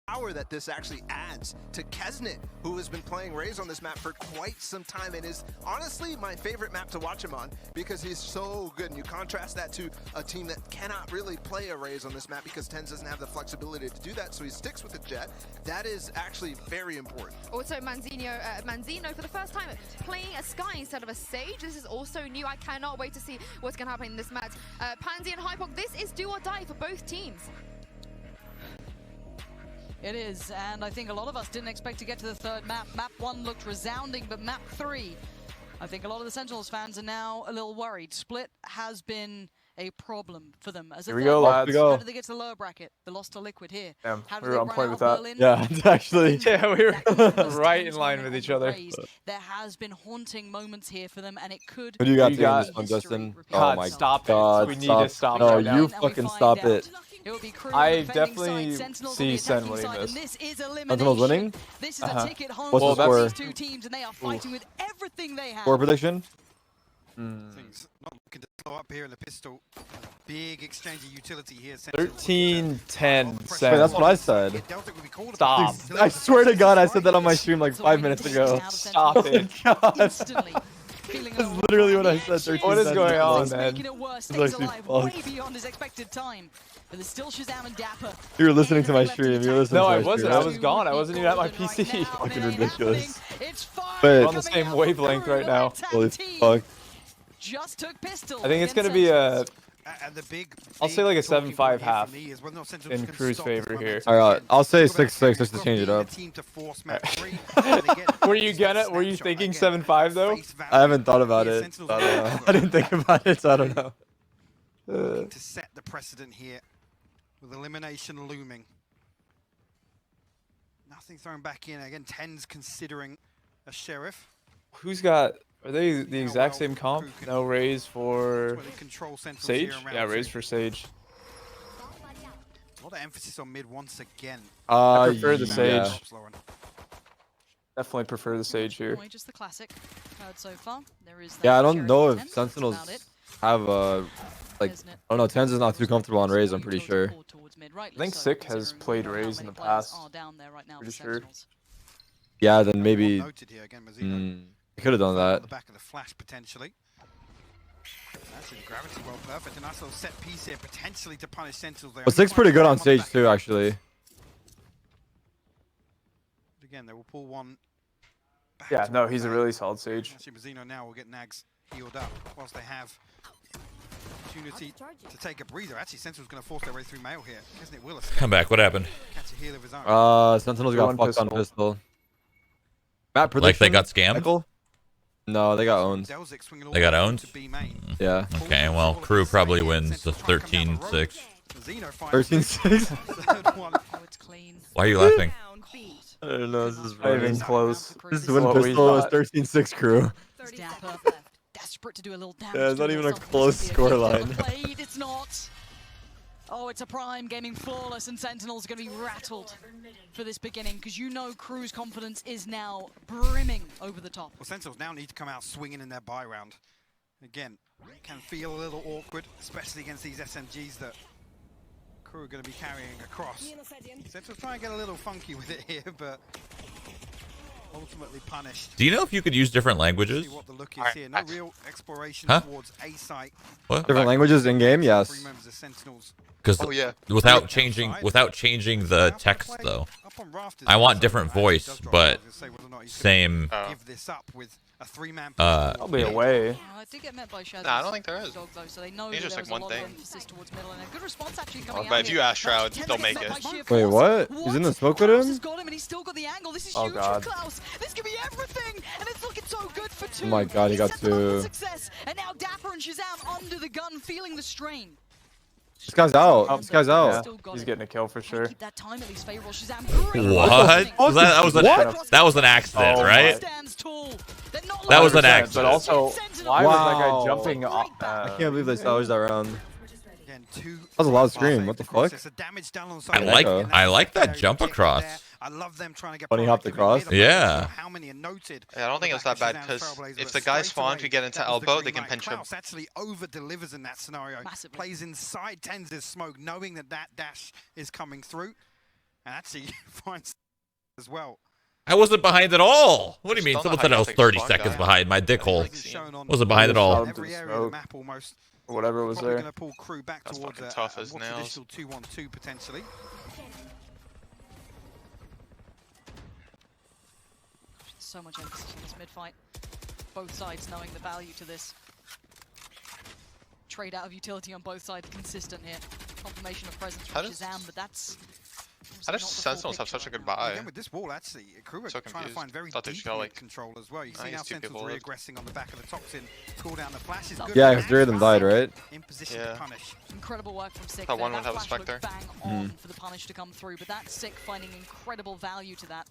power that this actually adds to Kesnet, who has been playing Raze on this map for quite some time and is honestly my favorite map to watch him on because he's so good. And you contrast that to a team that cannot really play a Raze on this map because TenZ doesn't have the flexibility to do that, so he sticks with the Jet. That is actually very important. Also, Manzino for the first time playing a Sky instead of a Sage. This is also new. I cannot wait to see what's going to happen in this match. Pansy and Hypok, this is do or die for both teams. It is, and I think a lot of us didn't expect to get to the third map. Map 1 looked resounding, but map 3, I think a lot of the Sentinels fans are now a little worried. Split has been a problem for them. As a Here we go, lads. How do they get to the lower bracket? They lost to Liquid here. Damn, How do we they were on run point out with of that. Berlin? Yeah, actually. Yeah, we were Those right in teams line going with on each the other. raise. There has been haunting moments here for them, and it could. Who do you got You to got this one, Justin? God, Oh my stop it. God! We need stop. to stop No, right now. you And we fucking find stop out. it. It will be Crew I on the defending definitely side, Sentinels on see the Sen attacking winning side, this. and this is Sentinels elimination. winning? This is a ticket home What's for the score? these two teams, and they are fighting with everything they have. Score prediction? Things not looking to slow up here in the pistol. Big exchange of utility here. 13-10. Wait, that's what I said. Stop. I swear to God, I said that on my stream like 5 minutes ago. Stop it. God. Instantly feeling That's literally what I said. 13 What is seconds going ago. on, He's man? making it worse, It's stays actually alive fucked. way beyond his expected time. But there's still Shazam and Dapper. You were listening to my stream. You were listening No, to I my wasn't. stream. I right? was gone. I wasn't even at my PC. Fucking ridiculous. But But- We're on the same wavelength right now. Holy fuck. Just took pistol. I think it's going to be a... And the big, I'll say like a talking 7-5 point here half for me is whether or not Sentinels in can Crew's stop this favor here. momentum. Alright, I'll say Talk about 6-6 just to Crew's change it being up. the team to force map 3, and again, Were you gonna? Were you snapshot thinking again, 7-5 though? face value. I haven't thought about Here, it. Sentinels I don't know. are I didn't think about it, so I don't know. looking to set the precedent here with elimination looming. Nothing thrown back in. Again, TenZ considering a sheriff. Who's got... Are they the How exact well same comp? Crew can No raise for really control Sentinels Sage? here in Yeah, round raise two. for Sage. A lot of emphasis on mid once again. I prefer the yeah. Sage. Definitely prefer the Sage here. Just the classic card so far. There is Yeah, I that don't Sheriff know and if TenZ, that's Sentinels about it, have like, isn't it? I don't know, TenZ is not too comfortable on Raze, I'm pretty sure. I think Sick has played Raze in the past. Pretty sure. Yeah, then maybe Noted here again, Mazzino. I could have done On that. the back of the flash potentially. Actually, gravity well perfect. A nice little set piece here potentially to punish Sentinels. They But only Sick's find pretty good one on the Sage back. too, actually. Again, they will pull one. Back Yeah, no, towards he's a that. really solid Sage. Actually, Mazzino now will get Nags healed up whilst they have opportunity to take a breather. Actually, Sentinel's going to force their way through Mail here. Isn't it? Will Come back. What happened? catch a heal of his own. Sentinels got One fucked on pistol. pistol. Map prediction? Like they got scammed? Michael? No, they got owned. Delzik swinging all They got the way owned? to B main. Yeah. Okay, well, Crew probably wins the 13-6. Mazzino finds 13-6? third one. Oh, it's clean. Why are you laughing? I don't know, this is Not even running. close. This is what when we pistol is thought. 13-6 crew. Dapper, desperate to do a little damage. Yeah, it's to not even a himself. close This could be a scoreline. game played, it's not. Oh, it's a prime gaming flawless, and Sentinels are going to be rattled for this beginning because you know Crew's confidence is now brimming over the top. Well, Sentinels now need to come out swinging in their buy round. Again, can feel a little awkward, especially against these SMGs that Crew are going to be carrying across. Sentinels try and get a little funky with it here, but ultimately punished. Do you know if you could use different languages? See what the look is here. No real exploration Huh? towards A site. What? Different languages in game, Three yes. members of Sentinels. Because without Outside. changing the text Play though, up on rafters. I want So different actually voice, does drop but down. I was gonna say whether or not you could same. give this up with a three-man That'll be away. I did get met by Shaz. Nah, I don't think there is. Dog, though, so they know It's that just there like was one a lot of thing. emphasis towards middle, and a good response actually coming out But if you here. ask Shroud, Tenz they'll gets make met it. by sheer Wait, force. what? He's in the smoke with Klaus him? has got him, and he's still got the angle. This is Oh, huge God. for Klaus. This could be everything, and it's looking so good for two. Oh my God, he got set them up for two. success, and now Dapper and Shazam under the gun, feeling the strain. This guy's out. This guy's Yeah, out. Still got he's it. getting a kill for Trying to sure. keep that time at least favorable. Shazam, great What? positioning. That was What? that was an accident, Oh my. right? Stands tall. They're not That was an 100%, accident. But also, why was that Wow. guy jumping off? I can't believe they salvaged that round. Again, two That was a loud far scream. save What the to Chris. fuck? There's a damage down on the I side. like Echo. I like that Very jump objective across. there. I love them trying to get When he hopped proactive. across? They made a Yeah. point. How many are noted? Yeah, I don't think on it's the that back bad of because Shazam Trailblazer, if but the guy straight spawn away, could get into that was the elbow, green they can light. pinch him. Klaus actually over delivers in that scenario. Massively. Plays inside TenZ's smoke, knowing that that dash is coming through. And actually finds as well. I wasn't behind at all. What do you mean? Just don't Someone know said how I you was take 30 spawn seconds guy. behind my dick hole. Shown on Wasn't behind at all. every area of the map almost. Whatever was Probably there. going to pull Crew back That's towards fucking a tough as more nails. traditional 2-1-2 potentially. So much emphasis on this mid-fight. Both sides knowing the value to this. Trade out of utility on both sides consistent here. Confirmation of presence How from does- Shazam, but that's... How does Sentinels have such a good buy? Again, with this wall, actually, Crew are So trying to confused. find very Thought they deep just got, like, control as well. You see now 2 Sentinels people left. regressing on the back of the Toxin. Cool down the flash is good. Yeah, but because 3 of them actually died, right? in position Yeah. to punish. Incredible work from Sick. Thought there. one would That have a flash looked Spectre. bang on for the punish to come through, but that's Sick finding incredible value to that.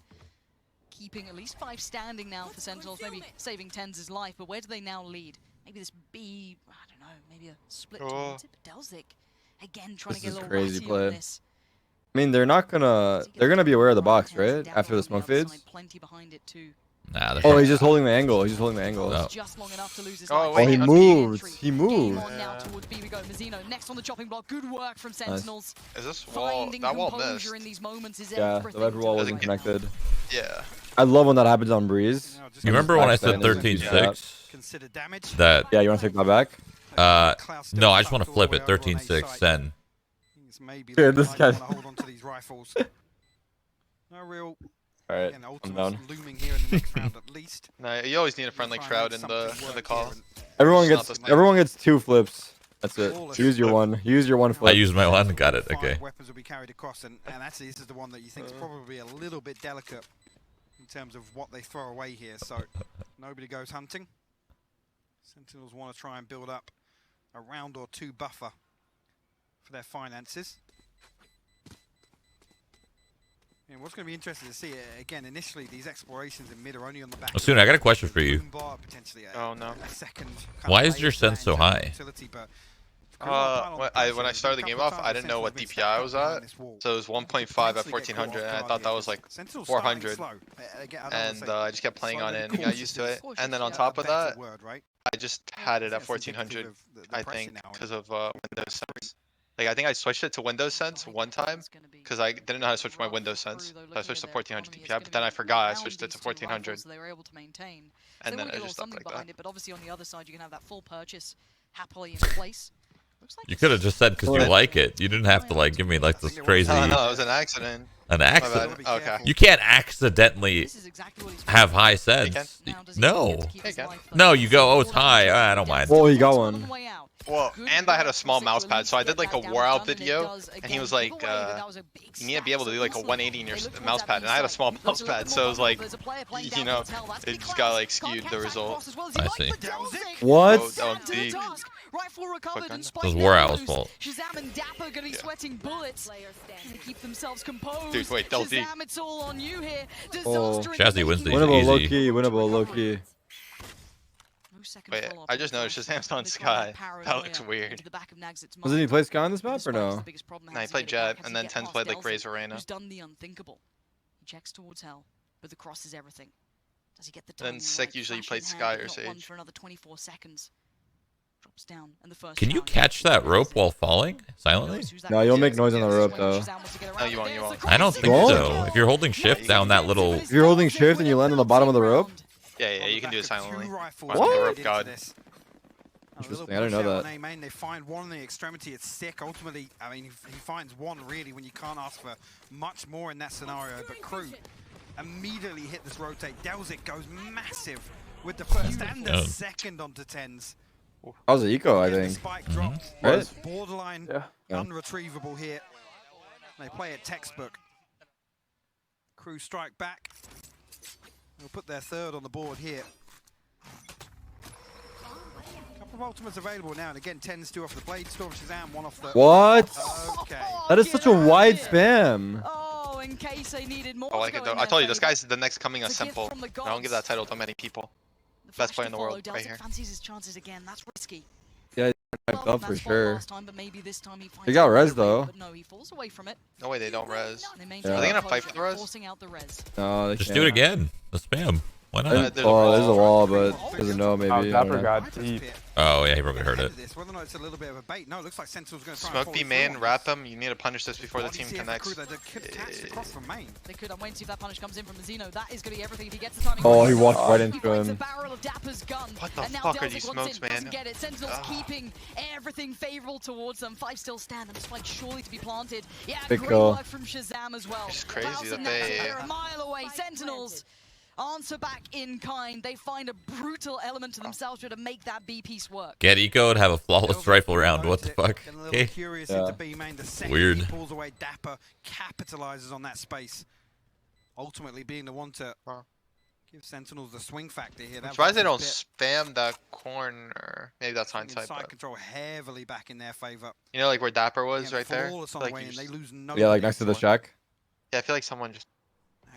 Keeping at least 5 standing now for Sentinels, maybe saving Tens' life, but where do they now lead? Maybe this B, I don't know, maybe a split towards it, but Delzik, again, trying This to get a is little crazy ratty play. on this. I mean, they're gonna be aware of the box, right? After the smoke fades. Plenty behind it too. Nah, they're Oh, he's just holding the angle. He's just holding the angle. No. Just long enough to lose his Oh, life. wait, Oh, he he moved. He Game moved. on now towards B we go. Mazzino next on the chopping block. Good work from Sentinels. Is this wall? Finding That wall composure in missed. these moments is Yeah, everything the red to wall us wasn't right now. connected. Yeah. I love when that happens on Breeze. You know, just You remember when I said Backspin is 13-6? consider damage. That, Yeah, you want to take that back? no, I just want to flip it. 13-6, Sen. It's maybe Yeah, like this might guy- wanna hold on to these rifles. No real Alright, again, I'm Ultima's down. looming here in the next round at least. No, you always need a friend like Try and Shroud make in the something work call. here, and Everyone It's not gets the same. everyone gets 2 flips. That's it. Flawless. Use your one. Use your one I flip. used my one. Got it. 5 Okay. weapons will be carried across, and actually this is the one that you think is probably a little bit delicate in terms of what they throw away here. So nobody goes hunting. Sentinels want to try and build up a round or 2 buffer for their finances. And what's going to be interesting to see, again, initially these explorations in mid are only on the back. Asuna, I got a question for you. Potentially Oh, no. a second Why is your sense so high? When I started the game off, I didn't know what DPI I was at, so it was 1.5 at 1400, and I thought that was like 400, and I just kept playing on it and got used to it. And then on top of that, I just had it at 1400, I think, because of Windows Sense. Like, I think I switched it to Windows Sense one time, because I didn't know how to switch my Windows Sense. So I switched to 1400 DPI, but then I forgot I switched it to 1400. So they were able to maintain. And then I They just something stopped like behind that. it, but obviously on the other side you can have that full purchase happily in place. Looks like You could have just said because you like it. You didn't have to like give me like this crazy No, no, it was an accident. an My accident. bad. Okay. You can't accidentally this is exactly what he's have high sense. Now, does he No. get to keep his Hey, life, No, you go, oh, it's high. I don't mind. Well, he got On one. the way out. Well, Good and I had a work small from mouse Sick to at pad, so I least did get like a that war down out done, and it video, does, and he again, was give like, away that that was a big you need to be able to do like a stack. 180 in your They look towards mouse that pad, and I had a B small side. mouse Looks a little pad, bit so it more was like, vulnerable. There's a player playing you down know, the hotel. That's it Big just Cloud. got like Can't skewed catch the that result. cross as well as I he might, see. but Delzik What? goes Oh, down to the deep. task. Rifle recovered and It Spike was now Warow's loose. fault. Shazam and Dapper gonna be sweating bullets. And they keep themselves composed. Dude, wait, Delzik. Shazam, it's all on you here. Oh. Disaster in Shazzy the wins making. these Winnable low easy. key. Winnable low key. No second Wait, follow-up I just on noticed Flash, Shazam's on but they call Sky. paranoia That looks into weird. the back of Nagzit's Doesn't he mind. play Sky on this The map or Spike's no? the biggest problem. Nah, How he does played get it back? Jet, How and does then he get Tens past played like Delzik, Raze Arena. who's done the unthinkable. He checks towards hell, but the cross is everything. Does he get the Then timing Sick right? usually Flash played in hand, Sky but or not one Sage. for another 24 seconds. Drops down, and the first Can you challenge catch that is rope it. while falling silently? Knows who's that No, you'll guy. make noise on the Yes. rope When though. Shazam wants to get No, around you it, won't, you there's won't. the I don't cross. think won't? so. If you're holding shift down that little, If you're holding shift and you land on the bottom of the rope? Yeah, yeah, you can do it silently. What? The rope god. Interesting, I didn't know that. They find one in the extremity. It's Sick. Ultimately, I mean, he finds one really when you can't ask for much more in that scenario. But Crew immediately hit this rotate. Delzik goes massive with the first and the Yeah. second onto Tens. That was an eco, I Again, the think. spike dropped. Right? Was borderline Yeah. Yeah. unretrievable here. They play it textbook. Crew strike back. They'll put their third on the board here. Couple of ultimates available now, and again, 10 2 off the Blade Storm, Shazam, 1 off the... What? Okay. That is such a wide spam. Oh, in case they needed more. I like it though. I told you, this guy's the next coming of Simple. I don't give that title to many people. Best player in the world, right here. Fancies his chances again. That's risky. Hyped up for sure. Last time, but maybe this time he finds He got a res better way, though. But no, he falls away from it. No way they don't res. And they Yeah. Are they gonna maintain fight for the res? forcing out the res. No, they just can't. do it again. The spam. Why Why not? There's Oh, there's a wall, right? but doesn't know maybe. Oh, I don't Dapper know. got deep. Oh yeah, he probably heard it. Whether or not it's a little bit of a bait. No, it looks like Sentinel's going to try Smoke and B follow main, through on wrap this. him. You need to punish this before the team Obviously, connects. Crew, they could catch across from main. They could. I'm waiting to see if that punish comes in from Zeno. That is going to be everything if he gets the timing. Oh, right. he walked right He into finds the him. barrel of Dapper's gun. What the And now fuck are Delzik these wants smokes, in, doesn't man? get it. Sentinels keeping everything favorable towards them. 5 still stand, and the spike surely to be planted. Yeah, Big great goal. work from Shazam as well. It's crazy Klaus that and they- They're a mile away. Sentinels answer back in kind. They find a brutal element to themselves to make that B piece work. Get ecoed, have a flawless rifle round. What the fuck? Getting a little Okay. curious Yeah. into B main. The second Weird. he pulls away, Dapper capitalizes on that space. Ultimately being the one to give Sentinels the swing factor here. I'm surprised they don't spam that corner. Maybe that's hindsight. Side But control heavily back in their favor. you know, like where Dapper was Again, right there. flawless on Like the way, you and they just- lose no Yeah, like next to the one. shack. yeah, I feel like someone just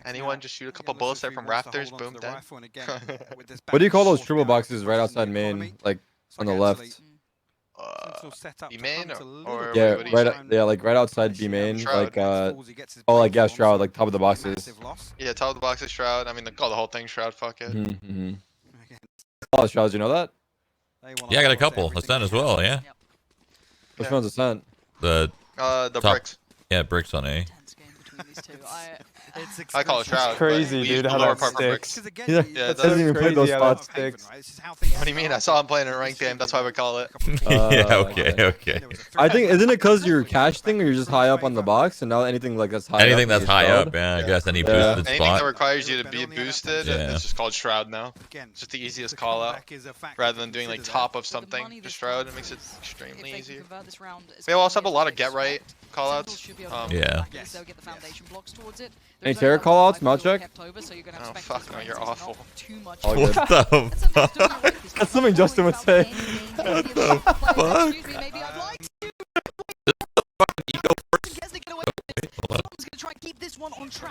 anyone just shoot a couple bullets there from rafters. Boom, dead. What do you call those triple boxes right outside main, like on the left? B main or Yeah, what do you right. say? Yeah, like right outside B main, Shroud. like oh, like yeah, Shroud, like top of the boxes. Yeah, top of the box is Shroud. I mean, call the whole thing Shroud. Fuck it. Mm-hmm. Oh, Shrouds, you know that? Yeah, I got a couple. Ascent as well. Yeah. Which Yeah. one's Ascent? The The top- bricks. yeah, bricks on A. Tense game between these two. I call it Shroud. It's crazy, but we use dude, the how lower that part for bricks. sticks. Yeah, Yeah, doesn't even play those crazy how that spots. sticks. What do you mean? I saw him playing in a ranked game. That's why we call it. Yeah. Okay. I think isn't it because you're cash thing or you're just high up on the box and now anything like that's high Anything up that's high Shroud? up, yeah. I guess any Yeah. boosted Anything that spot. requires you to be boosted, Yeah. it's just called Shroud now. It's just the easiest call out. Rather than doing like top of something, just Shroud, it makes it extremely easier. We also have a lot of get right call outs. Yeah. Any terror call outs, mount check? Oh fuck no, you're awful. All What good. the fuck? That's something Justin would say. What the fuck?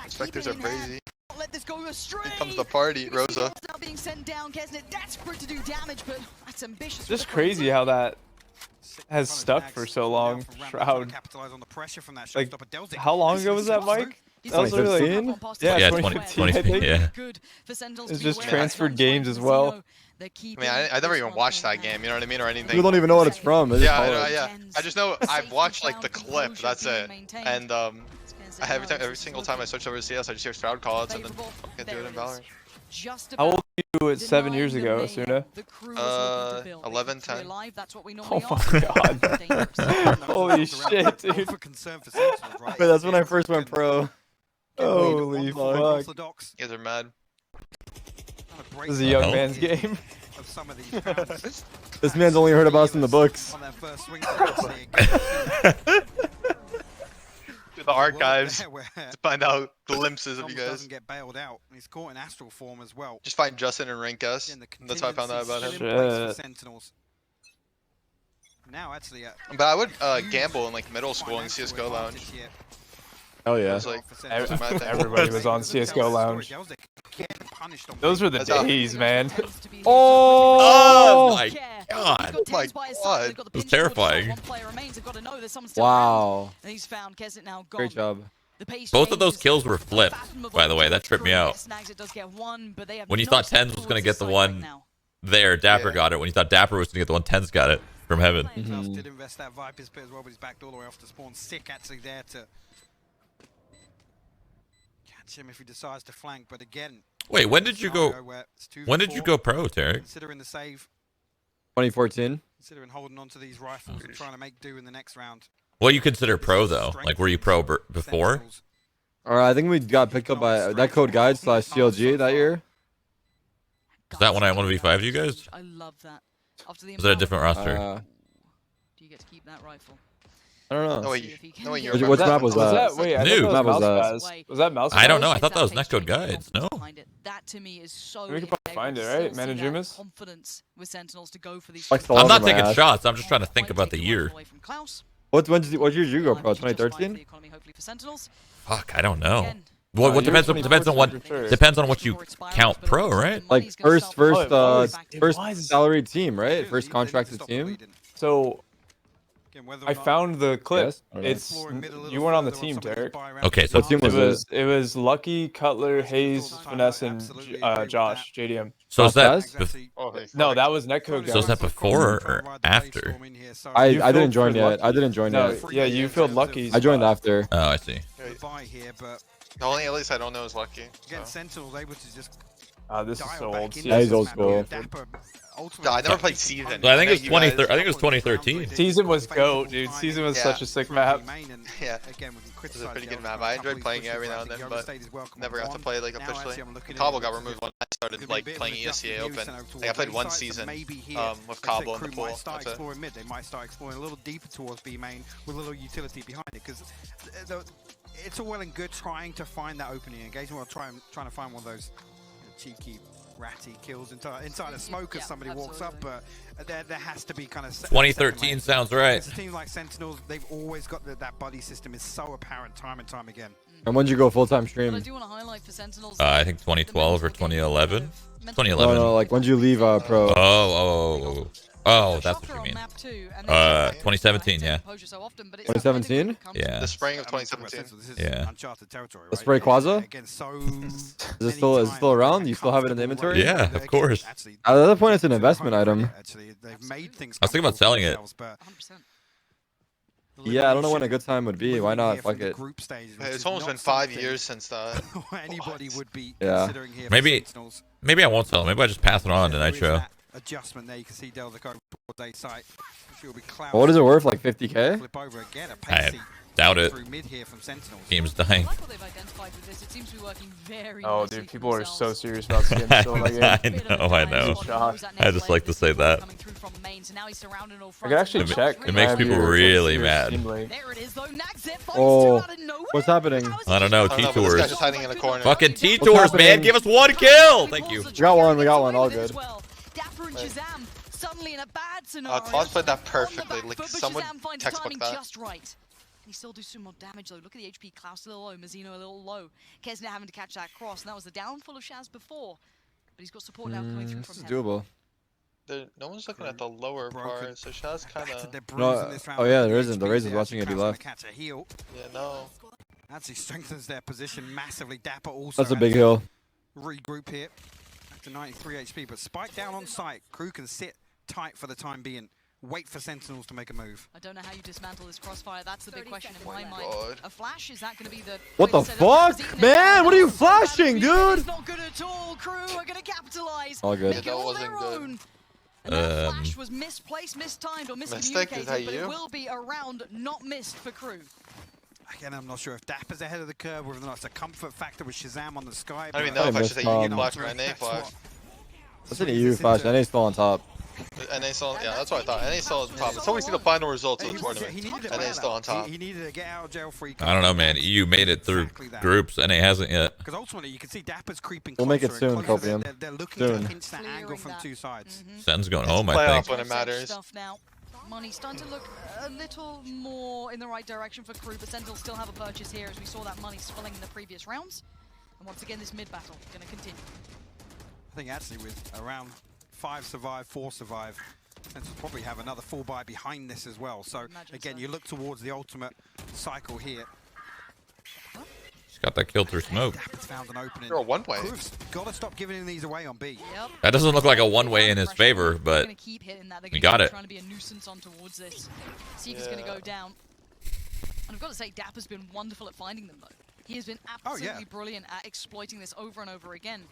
Specters are crazy. Let this go astray. Here comes the party, Rosa. Now being sent down, Kesnet desperate to do damage, but that's ambitious. Just crazy how that has stuck for so long. Shroud. Like, how long ago was that, Mike? That was literally like, 2015? yeah, Yeah, 2015, I 2015, think. yeah. It's just transferred games as well. I mean, I never even watched that game, you know what I mean, or anything. People don't even know what it's from. They just Yeah, call I know, it. yeah. I just know I've watched like the clip. That's it. And every single time I switch over to CS, I just hear Shroud call outs and then fucking do it in Valorant. How old were you 7 years ago, Asuna? 11, 10. Oh my god. Holy shit, dude. Wait, that's when I first went pro. Holy fuck. You guys are mad. This is a young man's game. This man's only heard about us in the books. Through the archives to find out glimpses of you guys. Doesn't get bailed out. He's caught in astral form as well. Just find Justin and rank S. That's how I found out about him. Shit. Sentinels. Now actually, But I would gamble in like middle school in CS:GO lounge. Oh It yeah. was like it was a mad thing. Everybody was on CSGO Lounge. Those were the That's how- days, man. Oh my god. Oh my god. It was terrifying. Wow. And he's found Kesnet now gone. Great job. The pace Both of those changes. kills were flipped, by the way. That tripped me out. Snags it does get one, but they have When you no thought step Tens was gonna towards get the side one- right now. There, Dapper Yeah. got it. When you thought Dapper was gonna get the one, Tens got it from heaven. Klaus did invest that Viper's pit as well, but he's backed all the way off the spawn. Sick actually there to catch him if he decides to flank. But again, Wait, when did you go? When did you go pro, Tarek? Considering the save, 2014. considering holding on to these rifles and trying to make do in the next round. What do you consider pro though? Like, were you pro before? Sentinels. Alright, I think we got picked up by that code guide / CLG that year. Is that when I 1v5'd you guys? I love that. After the Was it a different roster? do you get to keep that rifle? I don't know. No way, no way you Which remember map was that? Wait, I New. thought Map was that that? was Mouse. Was that Mouse? I don't know. I Mouse? thought that was netcode guides. No. That to me is so We could probably find it, right? Manajumas? confidence with Sentinels to go for these. Flex the I'm love not of my taking ass. shots. I'm just trying to think about the year. What year did you go pro? 2013? Fuck, I don't know. Again, What you're depends on 2014 for sure. depends on what you count pro, right? Like first it was. salaried team, right? First contracted team. So, I found the clip. Yes? Okay. It's you weren't on the team, Derek. Okay, so What team was it? It was Lucky, Cutler, Hayes, Finesse, and Josh, JDM. so is that No, that was Netcode. so is that before or after? I filled didn't join for yet. Lucky. I didn't join No, yet. yeah, you filled Lucky's. I joined after. Oh, I see. The only at least I don't know is Lucky. Against Sentinels, able to just This is so old. Yeah, he's old school. No, I never played Season. So I think it was you guys- 2013. I think it was 2013. Season was GOAT, dude. Season was such a sick map. Yeah, it was a pretty good map. I enjoyed playing it every now and then, but never got to play it like officially. Cobble got removed when I started like playing ESCA Open. Like I played one season with Cobble in the pool. That's it. They might start exploring a little deeper towards B main with a little utility behind it, because it's all well and good trying to find that opening engagement, or trying to find one of those cheeky, ratty kills inside a smoke as somebody walks up, but there has to be kind of 2013 sounds right. It's a team like Sentinels, they've always got that buddy system is so apparent time and time again. And when did you go full-time But stream? I do want to highlight for Sentinels. I think 2012 or 2011. 2011. No, like when did you leave pro? Oh, that's what you mean. 2017, yeah. 2017? Yeah. The spring of 2017. Yeah. Uncharted territory, The spray Quaza? Is Is it still around? You still have it in the inventory? Yeah, of course. At that point, it's an investment item. Actually, they've made things I was thinking about selling it. 100%. Yeah, I don't know when a good time would be. Why not? Fuck it. It's almost been 5 years since that. Anybody would be Yeah. considering here. Maybe I won't sell it. Maybe I just pass it on to Nitro. Adjustment there, you can see Delta go day site. What is it worth? Like 50K? Flip over again, a I pacey doubt it. through mid here from Sentinels. Game's I dying. like what they've identified with this. It seems to be working very Oh, nicely dude, for people are so themselves. serious about skins still in that game. I know. I just like to say that. I can actually check. It makes people really mad. There it is though. Naxit finds Oh, two out of nowhere. what's happening? I don't know. I don't know, but this T-Tours. guy's just hiding in a corner. Fucking What's T-Tours, man. happening? Give us one kill. Thank you. We got one, all good. Dapper and Shazam suddenly in a bad scenario. Claus played that On the perfectly. back Like foot, but someone Shazam finds textbook timing that. just right. He still do some more damage though. Look at the HP. Klaus a little low, Mazzino a little low. Kesner having to catch that cross, and that was the downfall of Shaz before. But he's got support now coming through This from is heaven. doable. No one's looking at the lower part, so Shaz kind of. No, oh yeah, there isn't. The Raze is watching it. He left. Yeah, no. Actually strengthens their position massively. Dapper also. That's a big hill. Regroup here. Back to 93 HP, but Spike down on site. Crew can sit tight for the time being. Wait for Sentinels to make a move. I don't know how you dismantle this crossfire. That's the big question in my mind. God. A flash, is that going to be the... What the So fuck? that's Man, what are you flashing, dude? It's not good at all. Crew are going to capitalize. All good. Make it That all wasn't their good. own. And that flash was misplaced, mistimed, or Mistake, is miscommunicated, that but you? it will be a round not missed for Crew. Again, I'm not sure if Dapper's ahead of the curve, whether or not it's a comfort factor with Shazam on the sky. I don't even but- know if I should say you missed, flash or NA flash. That's an EU flash. NA's still on top. NA still, yeah, that's what I thought. NA still on top. Until we see the final results of He the was- tournament. he needed a NA still on top. He needed to get out of jail free. I don't know, man. EU made it through groups, and it hasn't yet. Because ultimately, you can see Dapper's creeping. We'll make it closer and soon, closer. Copium. They're looking Soon. to pinch that angle Clearing from that. two sides. Sen's going home, I Playoff think. when it matters. Stuff now. Money starting to look a little more in the right direction for Crew, but Sentinels still have a purchase here as we saw that money spilling in the previous rounds. And once again, this mid battle going to continue. I think actually with around 5 survive, 4 survive, and we'll probably have another full buy behind this as well. So Imagine again, so. you look towards the ultimate cycle here. He's got that kill through smoke. Dapper's found an opening. You're a one-way. Crew's got to stop giving these away on B. Yep. That doesn't look like a one-way in his favor, They're but gonna keep hitting that. They're we gonna got keep it. Trying to be a nuisance on towards this. Seeker's gonna Yeah. go down. And I've got to say, Dapper's been wonderful at finding them, though. He has been Oh, yeah. absolutely brilliant at exploiting this over and over again.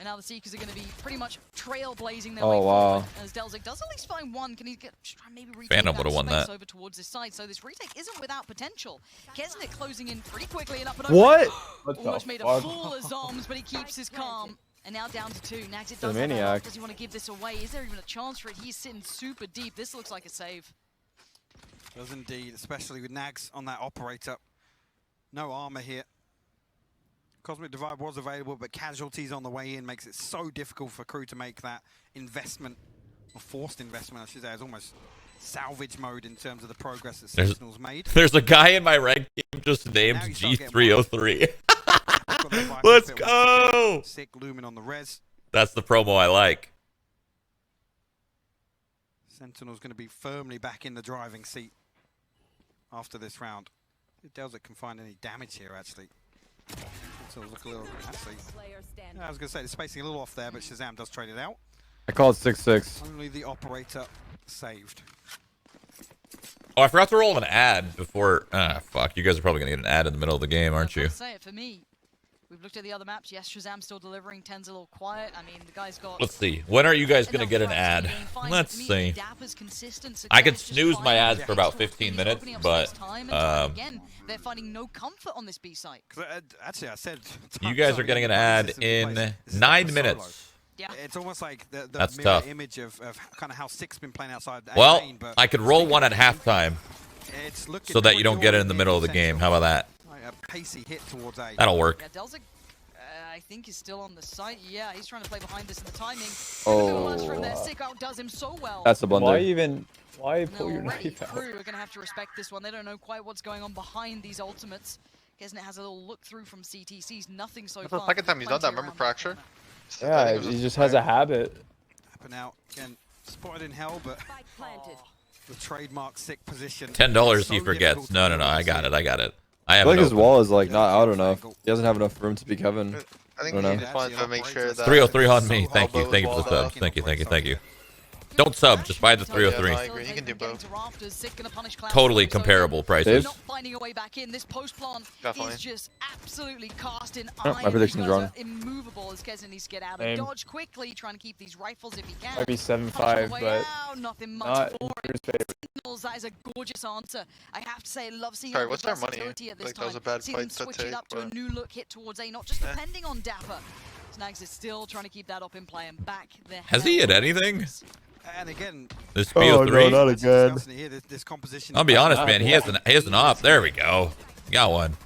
And now the Seekers are going to be pretty much trailblazing their Oh, way wow. forward. As Delzik does at least find one. Can he get try and maybe retake Phantom that would've won space that. over towards his side? So this retake isn't without potential. Kesnick closing in pretty quickly and up and over. What? What the Almost made a fuck? fool of Zoms, but he keeps his calm. And now down to 2. Nags it The does have that maniac. off. Does he want to give this away? Is there even a chance for it? He's sitting super deep. This looks like a save. Does indeed, especially with Nags on that operator. No armor here. Cosmic Divide was available, but casualties on the way in makes it so difficult for Crew to make that investment, or forced investment, I should say. It's almost salvage mode in terms of the progress that Sentinels made. there's a guy in my rank game just named Now you start getting G303. Got the Viper Let's fit once again. go! Sick Lumen on the res. That's the promo I like. Sentinel's going to be firmly back in the driving seat after this round. If Delzik can find any damage here, actually. Sentinels look a little... Actually, I was going to say, the spacing a little off there, but Shazam does trade it out. I called 6-6. Only the operator saved. Oh, I forgot to roll an ad before. Fuck. You guys are probably going to get an ad in the middle of the game, aren't you? Say it for me. We've looked at the other maps. Yes, Shazam's still delivering. 10's a little quiet. I mean, the guy's got... Let's see. When are you guys going to get an ad? Let's see. I could snooze my ads for about 15 minutes, but... Again, they're finding no comfort on this B site. Actually, I said... You guys are getting an ad in 9 minutes. Yeah. It's almost like the That's mirror tough. image of kind of how Six been playing outside. Well, lane, but I could roll one at halftime so that you don't get it in the middle of the game. How about that? Like a pacey hit towards A. That'll work. Yeah, Delzik, I think he's still on the site. Yeah, he's trying to play behind this in the timing. Oh. From there. Sick outdoes him so well. That's a blunder. Why pull your Already knife out? Crew are going to have to respect this one. They don't know quite what's going on behind these ultimates. Kesnet has a little look through from CT. Sees nothing so That's far. the second time he's done that. Remember Fracture? Yeah, he just has a habit. Happen out again, spotted in hell, but the trademark Sick position. $10 he forgets. No, I got it. I have I feel like it his open. wall is like not out enough. He doesn't have enough room to be Kevin. I think he just wanted to make sure that... 303 on me. Thank you for the subs. Thank you. Don't sub, just buy the 303. Yeah, no, I agree. You can do both. Totally comparable prices. Not finding a way back in. This post plant Definitely. is just absolutely cast in Oh, iron. my prediction's wrong. Immovable as Kesnet needs to get out of Same. dodge quickly, trying to keep these rifles if he can. Might be Punch on 7-5, the way but out, nothing much not for in it. his favor. Sentinels, that is a gorgeous answer. I have to say, I love seeing Sorry, the what's their money? versatility at this Like, that was time. a bad Seeing them fight to switch it take, up to a but- new look hit towards A, not just depending on Dapper. Snags is still trying to keep that up in play and back the Has he hit anything? And again, This Oh, BO3? no, not again. this composition I'll be honest, man. He has an op. There we go. Got one.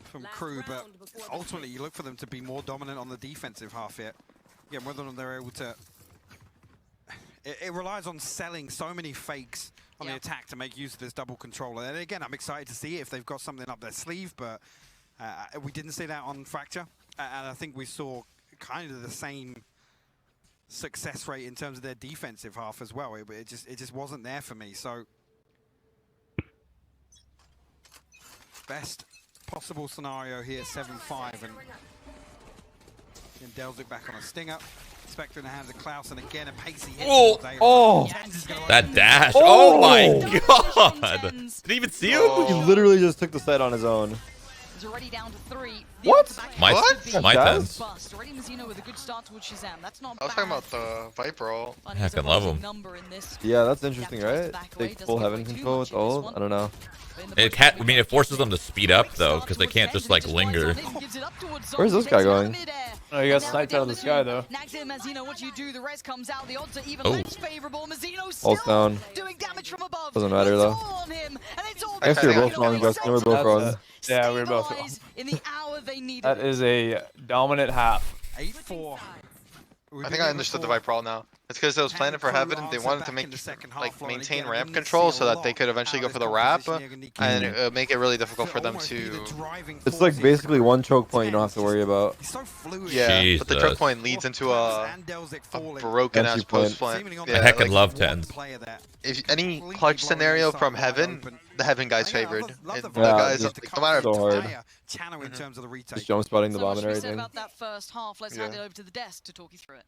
from Crew, but ultimately you look for them to be more dominant on the defensive half here. Again, whether or not they're able to... It relies on selling so many fakes on the attack to make use of this double controller. And again, I'm excited to see if they've got something up their sleeve, but we didn't see that on Fracture. And I think we saw kind of the same success rate in terms of their defensive half as well. It just wasn't there for me. So best possible scenario here, 7-5, and Delzik back on a stinger. Spectre in the hands of Klaus, and again a pacey hit. Oh, That dash. Oh my god. Didn't even see him? he literally just took the set on his own. He's already down to 3. What? My That's- 10s. Bust. Already Mazzino with a good start towards Shazam. That's not I was bad. talking about the Viper ult. Heck, I love him. Yeah, that's interesting, right? Take full heaven control with ult? I don't know. It forces them to speed up though, because they can't just like linger. Where's this guy going? Oh, he got sniped out of the sky though. Mazzino, what you do, the rest comes out. The odds are even Oh. less favorable. Mazzino All's still down. doing damage from above. Doesn't matter, though. It's all on him, and it's all I guess we were both Okay. wrong, Justin. We're both wrong. Yeah, we were both wrong. Stabilize in the hour they needed. That is a dominant half. 8-4. I think I understood the Viper ult now. It's because it was planned for Heaven and they wanted to maintain ramp control so that they could eventually go for the wrap and make it really difficult for them to... It's like basically one choke point you don't have to worry about. Yeah, but the choke point leads into a broken ass Entry post point. plant. I Yeah, heckin' like, love 10s. if any clutch scenario from Heaven, the Heaven guy's favored. And the Yeah, guys, just no matter... so hard. In terms of the retake. Just jump spotting the So bomb much and to be said everything. about that first half. Let's hand it over to the desk to talk you through it.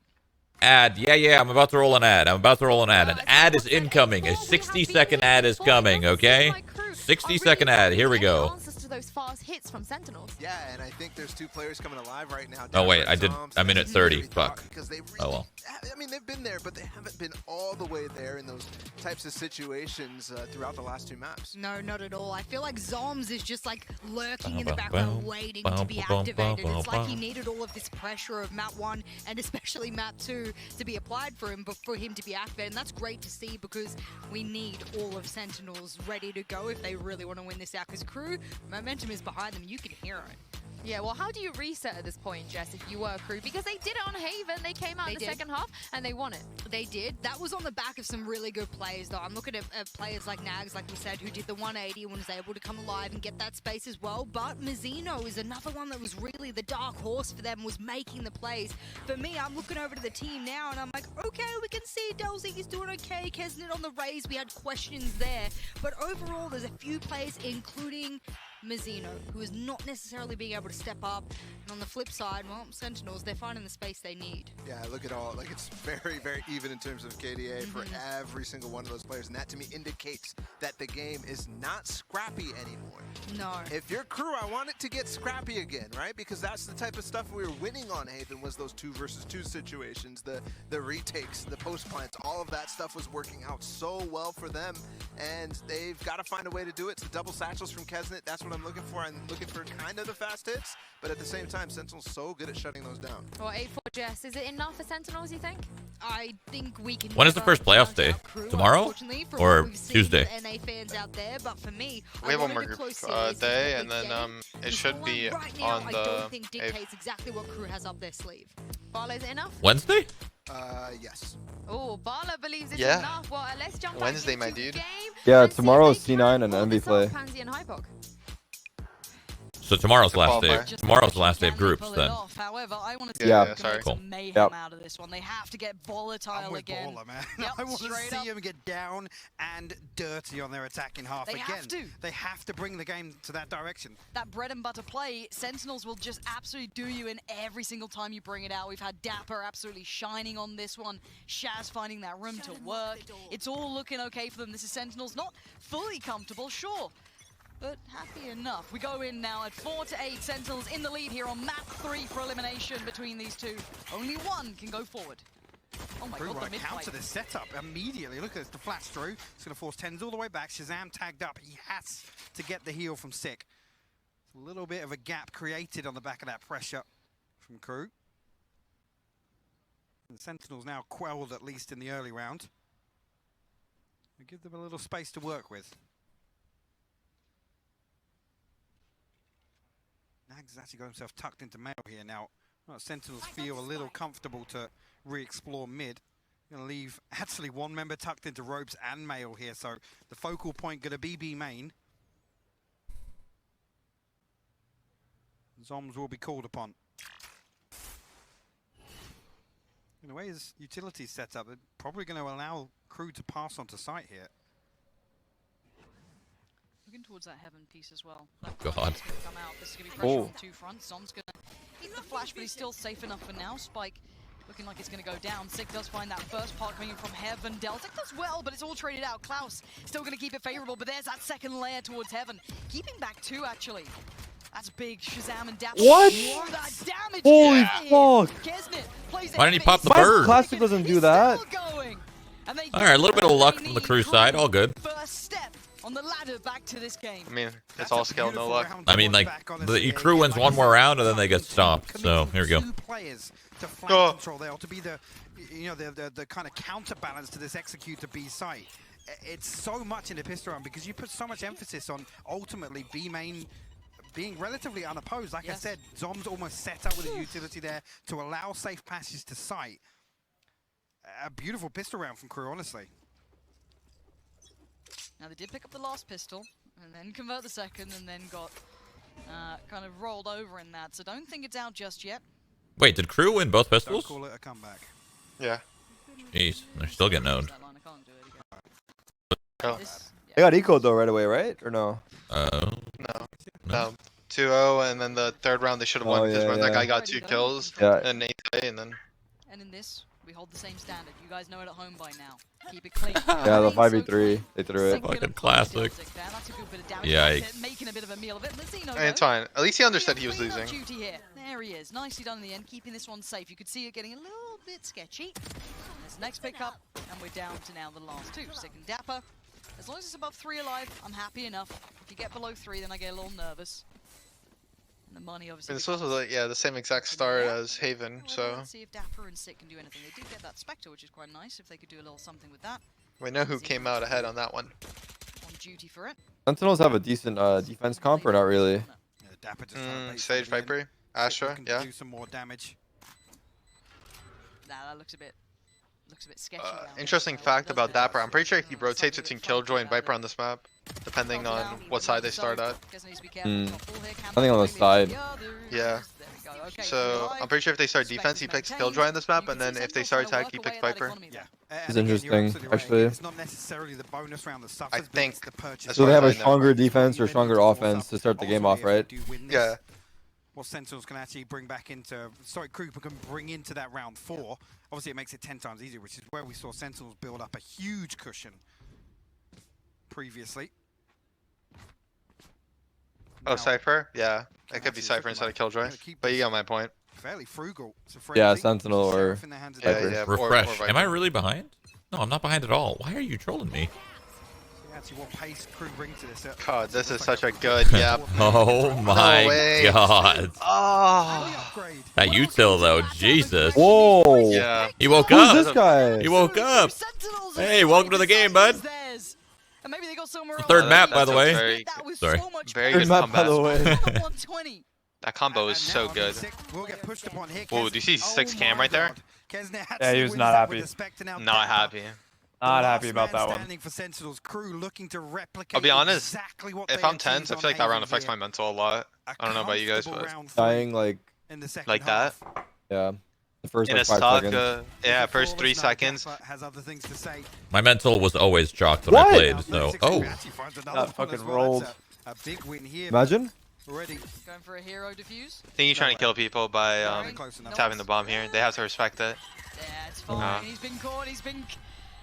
Ad. Yeah, I'm about to roll an ad. An ad is incoming. A 60-second ad is coming, okay? 60-second ad. Here we go. Answers to those fast hits from Sentinels. Yeah, and I think there's two players coming alive right now. Oh, wait, Dapper and Zombs. I'm in at 30. Fuck. Because they really, Oh, well. I mean, they've been there, but they haven't been all the way there in those types of situations throughout the last two maps. No, not at all. I feel like Zoms is just like lurking in the background waiting to be activated. It's like he needed all of this pressure of map 1 and especially map 2 to be applied for him, but for him to be activated. And that's great to see because we need all of Sentinels ready to go if they really want to win this out. Because Crew, momentum is behind them. You can hear it. Yeah, well, how do you reset at this point, Jess, if you were Crew? Because they did it on Haven. They came out in the second half and they won it. They did. That was on the back of some really good players, though. I'm looking at players like Nags, like we said, who did the 180 and was able to come alive and get that space as well. But Mazzino is another one that was really the dark horse for them, was making the plays. For me, I'm looking over to the team now and I'm like, okay, we can see Delzy is doing okay. Kesnet on the Rays, we had questions there. But overall, there's a few plays, including Mazzino, who is not necessarily being able to step up. And on the flip side, well, Sentinels, they're finding the space they need. Yeah, look at all, like it's very, very even in terms of KDA for every single one of those players. And that to me indicates that the game is not scrappy anymore. No. If you're Crew, I want it to get scrappy again, right? Because that's the type of stuff we were winning on Haven, was those 2 versus 2 situations, the retakes, the post plants, all of that stuff was working out so well for them. And they've got to find a way to do it. So double satchels from Kesnet, that's what I'm looking for. I'm looking for kind of the fast hits, but at the same time, Sentinel's so good at shutting those down. Well, 8-4, Jess, is it enough for Sentinels, you think? I think we can. When is the first playoff day? Tomorrow or Tuesday? NA fans out there, but for me, we have one more group day, and then it should be on the. I don't think dictates exactly what Crew has up their sleeve. Bala, is it enough? Wednesday? Yes. Oh, Bala believes it's enough. Well, let's jump Wednesday, back my dude. game. Yeah, tomorrow's C9 and MV play. Pansy and Hypok. So tomorrow's the last day. Tomorrow's the last day of groups then. However, I want to see sorry. some mayhem out of this one. They have to get volatile again. Baller, man. Yep, I want to straight see them get down and dirty on their attacking half They again. have to. They have to bring the game to that direction. That bread and butter play, Sentinels will just absolutely do you in every single time you bring it out. We've had Dapper absolutely shining on this one. Shaz finding that room to work. It's all looking okay for them. This is Sentinels, not fully comfortable, sure, but happy enough. We go in now at 4-8. Sentinels in the lead here on map 3 for elimination between these two. Only one can go forward. Oh my god, the mid counter this setup immediately. Look at this, the flash through. It's going to force Tens all the way back. Shazam tagged up. He has to get the heal from Sick. A little bit of a gap created on the back of that pressure from Crew. And the Sentinels now quelled, at least in the early round. We give them a little space to work with. Nags has actually got himself tucked into mail here now. Sentinels feel a little comfortable to re-explore mid. Going to leave actually one member tucked into ropes and mail here, so the focal point going to be B main. Zoms will be called upon. In a way, his utility setup, they're probably going to allow Crew to pass onto site here. Looking towards that heaven piece as well. God. Come out. This is going to be pressure on 2 fronts. Zom's going to eat the flash, but he's still safe enough for now. Spike looking like it's going to go down. Sick does find that first part coming from heaven. Deltic does well, but it's all traded out. Klaus still going to keep it favorable, but there's that second layer towards heaven. Keeping back 2, actually. That's big. Shazam and Dapper. What? That damage. Holy fuck. Kesnet plays Why didn't he pop the Why bird? Classic doesn't do that. Alright, a little bit of luck from the Crew side. All good. First step on the ladder back to this game. I mean, it's all skill, no luck. I mean, like, the Crew wins one more round and then they get stomped. So, here we go. 2 players to flank control there, to be the, you know, the kind of counterbalance to this execute to B site. It's so much in the pistol round because you put so much emphasis on ultimately B main being relatively unopposed. Like I said, Zom's almost set up with a utility there to allow safe passage to site. A beautiful pistol round from Crew, honestly. Now they did pick up the last pistol, and then convert the second, and then got kind of rolled over in that. So don't think it's out just yet. Wait, did Crew win both pistols? Don't call it a comeback. Yeah. Jeez, they're still getting owned. Oh. They got eco though right away, right? Or no? No. 2-0, and then the third round they should have won because that guy got 2 kills. And Nate, and then. And in this, we hold the same standard. You guys know it at home by now. Keep it clean. Yeah, the 5v3, they threw it. Fucking classic. Yikes. Making a bit of a meal of it. I mean, it's fine. At least he understood he was losing. There he is. Nicely done in the end, keeping this one safe. You could see it getting a little bit sketchy. This next pickup, and we're down to now the last 2. Sick and Dapper. As long as it's above 3 alive, I'm happy enough. If you get below 3, then I get a little nervous. And the money obviously. This was like, the same exact start as Haven, well, so. Let's see if Dapper and Sick can do anything. They do get that Spectre, which is quite nice. If they could do a little something with that. We know who came out ahead on that one. On duty for it. Sentinels have a decent defense comp or not really? Dapper just trying to bait Sage somebody in. Viper, Astra, Looking to yeah. do some more damage. Nah, that looks a bit sketchy. down there, Interesting so fact it does about look Dapper, I'm pretty sure he something rotates a bit between funky Killjoy and about Viper it. on this map, depending on what side they start at. I think on the side. Yeah. So I'm pretty sure if they start defense, he picks Killjoy on this map, and then if they start attack, he picks Viper. Yeah. It's interesting, actually. It's not necessarily the bonus round that suffers, I but think it's the purchase. as So far they as have I a know. stronger defense or stronger offense to start the game off, right? Yeah. What Sentinels can actually bring back into, Krupa can bring into that round 4. Obviously, it makes it 10 times easier, which is where we saw Sentinels build up a huge cushion previously. Oh, Cypher? Yeah. It could be Cypher instead of Killjoy. But you got my point. Fairly frugal. Yeah, Sentinel or Yeah, yeah. Refresh. Or Am I Viper. really behind? No, I'm not behind at all. Why are you trolling me? Actually, what pace Crew bring to this? God, this is such a good yep. Oh my way. god. Oh. That util though, Jesus. Whoa! Yeah. He woke Who's up. this guy? He woke up. Hey, welcome to the game, bud. And maybe they go somewhere The third else. map, by the way. Very, Sorry. very Third good map, by combat. the way. 120. That combo is so good. Whoa, do you see 6 cam right there? Yeah, he was not happy. Not happy. Not happy about that one. I'll be honest, if I'm tense, I feel like that round affects my mental a lot. I don't know about you guys, but Dying like that. Yeah. The first In like a 5 stock, seconds. yeah, first 3 seconds. My mental was always chalked when What? I played, so. Oh. That fucking rolled. Imagine. Going for a hero defuse. I think you're trying to kill people by tapping the bomb here. They have to respect it. Yeah, it's fine. He's been caught. He's been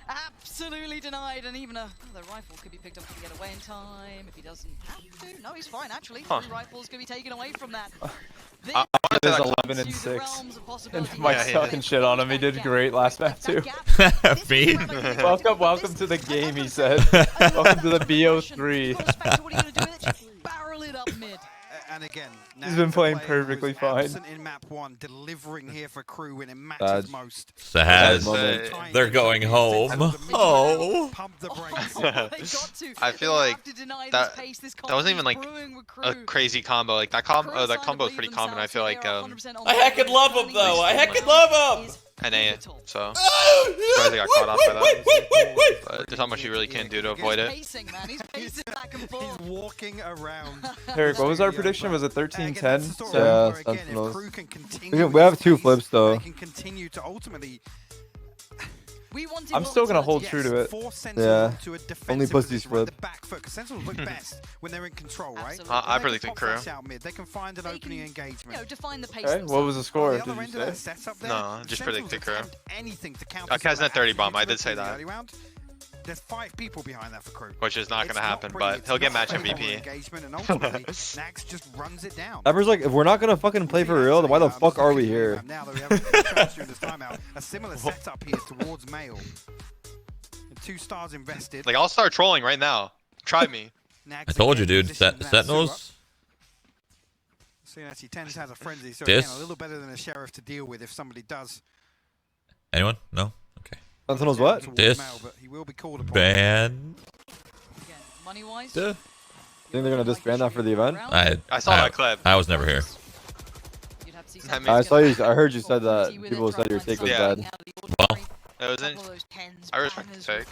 absolutely denied. And even the rifle could be picked up to get away in time if he doesn't have to. No, he's fine, actually. 3 rifles could be taken away from that. It is 11 and 6. And Mike's talking shit on him. He did great last map too. Me? Welcome to the game, he said. Welcome to the BO3. Barrel it up mid. And again, He's been playing perfectly fine. In map 1, delivering here for Crew, and it Sad. matters most. Sahaz, they're going home. Oh. Pump the I feel like that wasn't even like a crazy combo. Like that combo is pretty common. I feel like I heckin' love him though. I heckin' love him. NA, so surprised they got caught off by that. But there's not much you really can do to avoid it. He's walking around. Eric, what was our prediction? Was it 13-10? Yeah, Sentinels. We have 2 flips though. They can continue to ultimately. I'm still gonna hold true to it. Yeah. Only pussies flip. Sentinels look best when they're in control, right? I predicted Crew. They can find an opening engagement. Define the pace. Okay, what was the score? Did you say? No, just predicted Crew. Anything to counter. Kaznet 30 bomb. I did say that. There's 5 people behind that for Crew. Which is not gonna happen, but he'll get match MVP. Engagement, and ultimately, Nax just runs it down. Dapper's like, if we're not gonna fucking play for real, then why the fuck are we here? Now that we have this timeout, a similar setup here towards Mail. And 2 stars invested. Like, I'll start trolling right now. Try me. I told you, dude. Sentinels. So actually, Tens has a frenzy, so This? again, a little better than a sheriff to deal with if somebody does. Anyone? No? Okay. Sentinels what? This ban. Money-wise. Think they're gonna disband that for the event? I saw that clip. I was never here. I saw you. I heard you said that. People said your take was Yeah. bad. Well, It wasn't. I respect the take.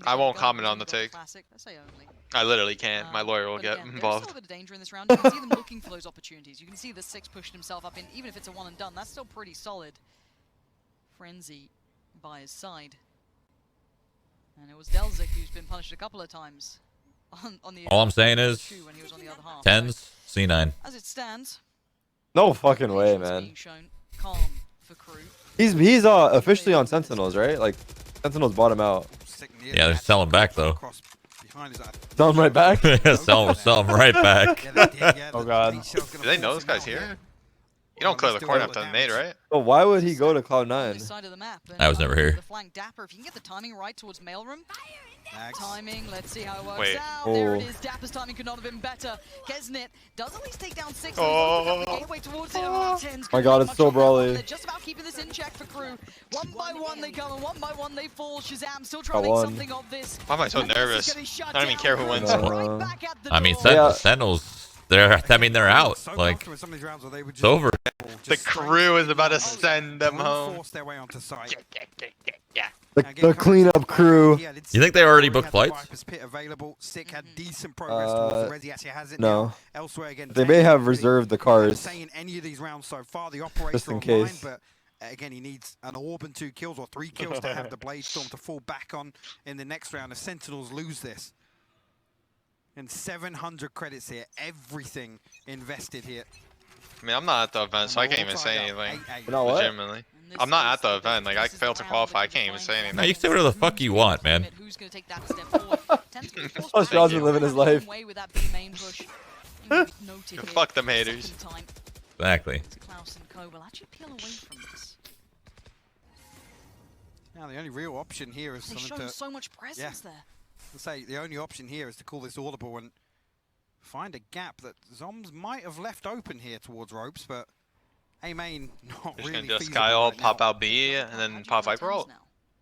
I won't comment on the take. I literally can't. My lawyer will get involved. There's still a bit of danger in this round. You can see them looking for those opportunities. You can see the 6 pushing himself up in, even if it's a 1 and done. That's still pretty solid. Frenzy by his side. And it was Delzik who's been punished a couple of times. On the all I'm saying is, when he was on the other half. Tens, C9. As it stands, No fucking way, man. being shown calm for Crew. He's officially on Sentinels, right? Like Sentinels bought him out. Yeah, they're selling back though. Sell him right back. Yeah, sell him right back. Oh god. Do they know this guy's here? You don't clear the corner after the nade, right? But why would he go to Cloud9? Side of the map, I was never here. The flank Dapper, if you can get the timing right towards mailroom. Timing, let's see how it works Wait. out. There it is. Dapper's timing could not have been better. Kesnet does at least take down 6. Oh. The gateway towards it. Oh, My god, it's so brawly. They're just about keeping this in check for Crew. One by one they come, and one by one they fall. Shazam still trying to make something of this. Why am I so nervous? I don't even care who wins. I mean, Sentinels I mean, they're out. Like, it's over. The crew is about to send them home. The cleanup crew. You think they already booked flights? No. They may have reserved the cars. Just in case. But again, he needs an orb and 2 kills or 3 kills to have the Blade Storm to fall back on in the next round if Sentinels lose this. And 700 credits here, everything invested here. I mean, I'm not at the event, so I can't even say anything. You know what? Legitimately. I'm not at the event. Like, I failed to qualify. I can't even say anything. No, you can say whatever the fuck you want, man. Oh, Shroud's been living his life. Fuck them haters. Exactly. Now, the only real option here is so much presence there. Say the only option here is to call this audible and find a gap that Zoms might have left open here towards ropes, but A main not Just really gonna do a feasible Sky ult, right pop now. out B, and then pop Viper ult.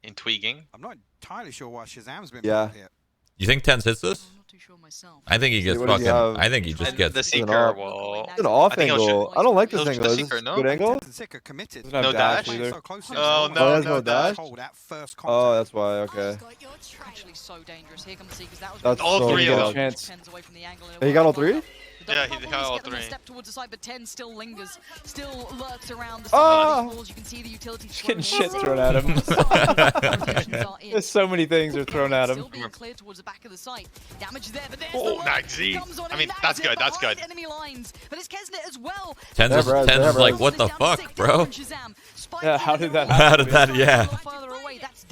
In tweaking. I'm not entirely sure why Shazam's been Yeah. brought here. You think Tens hits this? I'm not too sure myself. I think he gets What does he fucking. have? I think he just And gets. the Seeker off. will... It's an off I think he'll angle. I don't like this he'll angle. shoot Is the this Seeker, a no? good angle? Tens and Sick are committed. Doesn't have No dash dash? either. So close to Oh, this. no, there's no no dash? Hold at first Oh, contact. that's why. Okay. Actually so dangerous. Here comes the Seekers. That was That's All so three of good. them. Chance. Tens away from the angle. He got all 3? Yeah, he got all 3. Step towards the side, but 10 still lingers, still lurks around the Ah! side of these walls. You can see the utility Getting shit thrown at him. There's so many things are thrown at him. Still being cleared towards the back of the site. Damage there, but there's Oh, the look. nice Z. Comes on I and mean, nags that's it good, that's behind good. enemy lines, but it's Kesnet as well. Tens is, Never, Tens is never. like, what the fuck, bro? Yeah, how did that How did that? Yeah.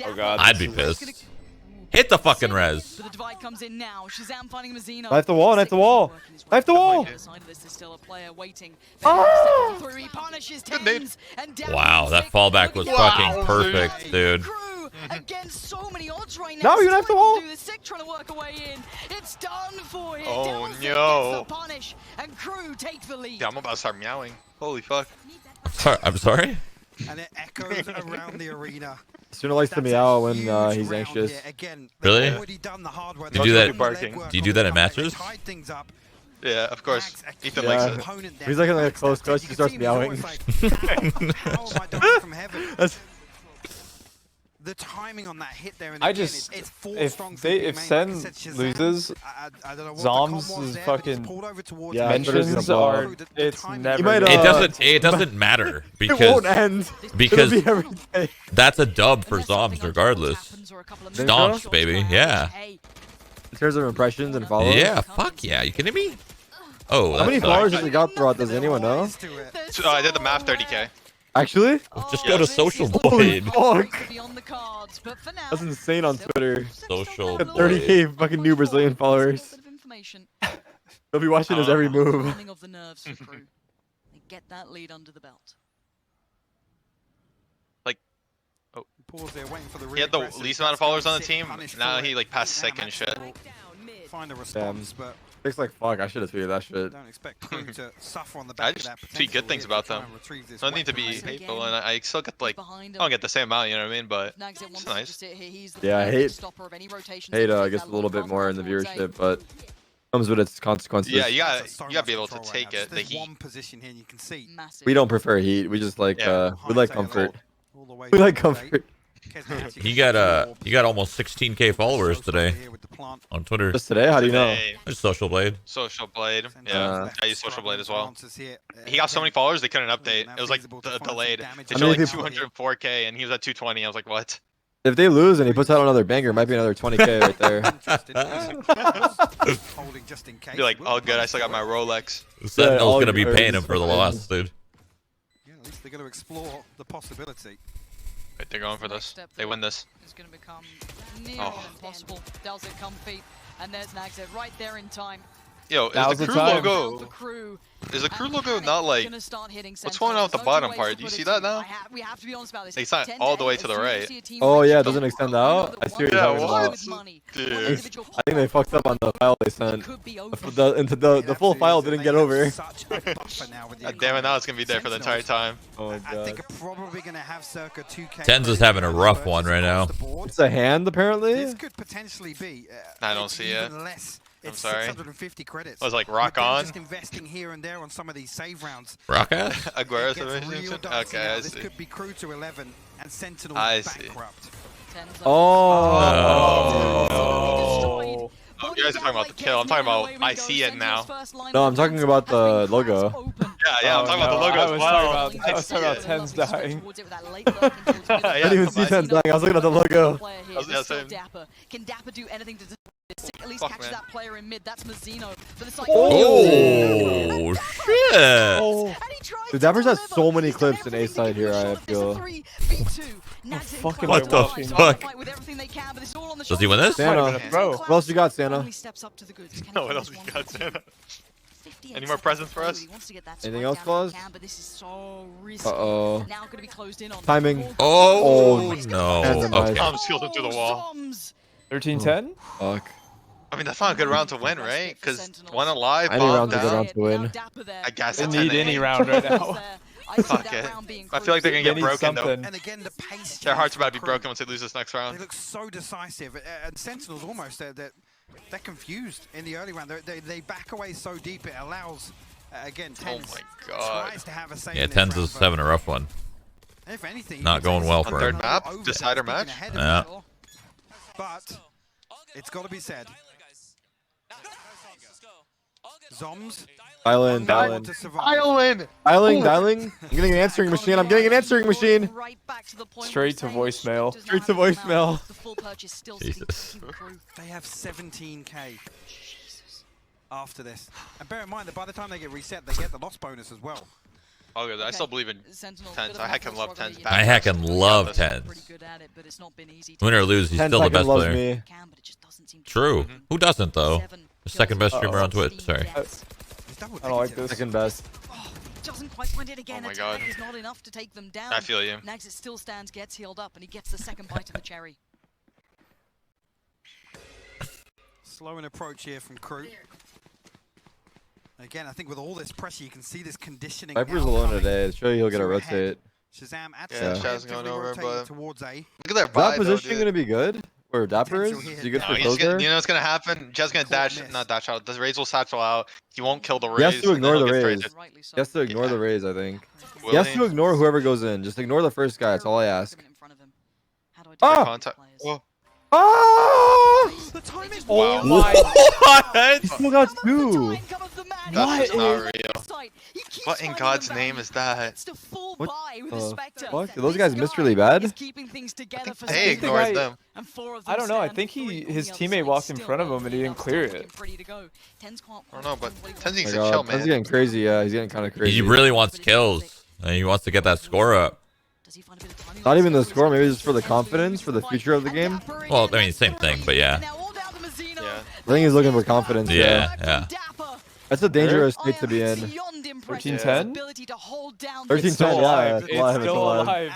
Oh god. I'd be pissed. Hit the fucking res. But the divide comes in now. Shazam finding Mazzino. Knife the wall, knife the wall. Knife the wall. Side of this, there's still a player waiting. Ah! He punishes Good nade. Tens, and down Wow, goes that Vic. fallback was Look at fucking that. perfect, dude. Crew against so many odds right now. No, you knife the wall. Sick trying to work a way in. It's done for him. Oh, Delson no. gets the punish, and Crew take the lead. Yeah, I'm about to start meowing. Holy fuck. I'm sorry. And it echoes around the arena. Sooner likes to That's a meow when huge he's round anxious. here. Again, Really? they've already done the hard work. Do you do that- They've done the legwork do you do that on in the comeback. They matches? tied things up. Yeah, of course. Ethan Yeah. likes it. Opponent there. He's like in like a close touch, You he can starts see him, he's always meowing. like, how am I dying from heaven? That's- The timing on that hit there, and I again, just it's full if strong for they B if main. Sen Like I said, Shazam, loses, I don't know what the Zoms' comp was there, but it's fucking pulled over towards Yeah, him. Twitter's mentions gonna blow are up. The it's timing- never. You might, It doesn't matter It because won't end. because It'll be every day. that's a dub for Zoms regardless. Stomps, baby. Yeah. In terms of impressions and follows. Yeah. Fuck yeah. You kidding me? Oh, How many that followers sucks. has he got throughout? Does anyone know? So I did the math 30K. Actually? Just go to Social Holy Blade. fuck. That's insane on Twitter. Social Got Blade. 30k fucking new Brazilian followers. They'll be watching his every move. Of the nerves for Crew. They get that lead under the belt. Pause there, waiting for the He had the reaggressive. least amount of That's followers gonna on the sit team. punished Now for he it. like passed Shazam second shit. actually will Find a response, but It's like, fuck, I should have tweeted that shit. don't expect Crew to suffer on the I back of just that tweet good potential things here to about try them. and retrieve this No need to weapon. be Again, hateful, and I still get like, I behind don't get the same amount, you know what I mean? But Nags it it's wants nice. to sit here. He's the Yeah, I perfect hate- stopper of any rotations. Hate, He I takes guess that a little long bit more in the towards A. viewership, but comes with its consequences. Yeah, you That's so gotta much be able to control right take now. it. The There's heat. one position here, and you can see. Massive. We don't prefer heat. We just like Yeah. we like Hindsight comfort. all the way We like to the comfort. Kesnet actually He gets got more he got almost 16k followers so today here with the plant. on Twitter. Just today? How do you know? Today, There's Social Blade. Social Blade. Sentinels Yeah, left I use Social Blade as well. answers here. He got so many Again, followers they couldn't update. now It was like feasible to find some delayed. damage It I showed mean, like if he- 204k, and he was at 220. I was like, what? If they lose and he puts out another banger, it might be another 20k right there. interested. Holding just in case. Be like, Will oh the good, I punish still got my Rolex. Sentinel's all gonna be yours paying him for the fucking- loss, dude. Yeah, at least they're going to explore the possibility. Wait, they're going for this. They win this. It's going to become near Oh. impossible. Does it come feet? And there's Nagset right there in time. Yo, is Now's the the crew time. logo? For Crew. Is the crew And logo Panic not like? gonna start hitting What's going on with the Sentinels. bottom No two part? ways Do you to see put it that to now? it. We have to be honest about this. It's not 10 all the way as to the soon as you right. see a team Oh reach yeah, it the doesn't top, extend you know out? that I see one what you're talking individual about. with money, Dude. one individual I think they fucked up on the file they sent. could be over. The full file didn't get over. Such a buffer now with the God damn it! Now it's gonna be there for the entire time. Oh my I god. think are probably going to have circa 2k. Tens is having a rough one right now. It's a hand apparently. This could potentially be. I don't see it. even less I'm sorry. 650 credits. I was like, rock on. Just investing here and there on some of these save rounds. Rock on? Aguero Okay, I this see. could be Crew to 11 and Sentinels bankrupt. Oh. You guys are talking about the kill. I'm talking about I see it now. No, I'm talking about the logo. Yeah, I'm talking about the logo I as was well. talking about Tens dying. I didn't even see Tens dying. I was looking at the logo. Same. Can Dapper do anything to at least Fuck, catch man. that player in mid? That's Mazzino. But it's like, Oh, shit. Dude, Dapper's has so many clips in A side here, I feel. Fucking What the fuck? Does he win this? Santa. Bro. What else you got, Santa? No, what else we got, Santa? Any more presents for us? Anything else, Claus? Uh-oh. Timing. Oh, no. Okay. Tom sealed him through the wall. 13-10? Fuck. I mean, that's not a good round to win, right? Because one alive, Any bomb round's a good down. round to win. I guess They it's need any round right now. Fuck it. I feel like they're going to They get need broken, though. something. And again, the pace. Their hearts about to be broken once they lose this next They round. look so decisive, and Sentinels almost they're confused in the early round. They back away so deep it allows again. Tens Oh my god. tries to have a save Yeah, in this Tens round, is having a rough one. but if anything, Not going well for third him. map, decider match. Yeah. But it's got to be said. Zoms. Island. Dialing. Island! I'm getting an answering machine. I'm getting an answering machine. Straight to voicemail. Straight to voicemail. Jesus. They have 17k after this. And bear in mind that by the time they get reset, they get the loss bonus as well. Oh, good. I still believe in Tens. I heckin' love Tens. I heckin' love Tens. Win or lose, he's still the best player. Me. True. Who doesn't, though? The second best streamer on Twitch. Sorry. I don't like this. Second best. Doesn't quite find it again. Oh my god. Is not enough to take them down. I feel you. Nags it still stands, gets healed up, and he gets the second bite of the cherry. Slow in approach here from Crew. Again, I think with all this pressure, you can see this conditioning. Viper's alone today. Sure, he'll get a rotate. Shazam Yeah, Shaz's going over, but towards A. look at their Is that vibe, positioning though, going to dude. be good? Where Dapper is? Is he good for No, he's gonna, closer? you know what's gonna happen? Jazz gonna dash, not dash out. The Raze will satchel out. He won't kill the Raze. He has to and then ignore he'll the get Raze. traded. He has to ignore the Raze, I think. Will He has to ignore whoever goes in. Just ignore the first guy. That's all I ask. Ah! Ah! Oh. Ah! The time is Oh Wow. my He still got two. That's just not real. What What in God's name is that? What the fuck? Did those guys miss really bad? They ignored them. I don't know. I think his teammate walked in front of him and he didn't clear it. I don't know, but Tens Oh needs my to chill, God. That's man. getting crazy. Yeah, he's getting kind of crazy. He really wants kills. And he wants to get that score up. Not even the score. Maybe just for the confidence, for the future of the game. Well, I mean, same thing, but yeah. Yeah. I think he's looking for confidence. Yeah, yeah. That's a dangerous state to be in. 13-10? 13-10, yeah. It's still alive.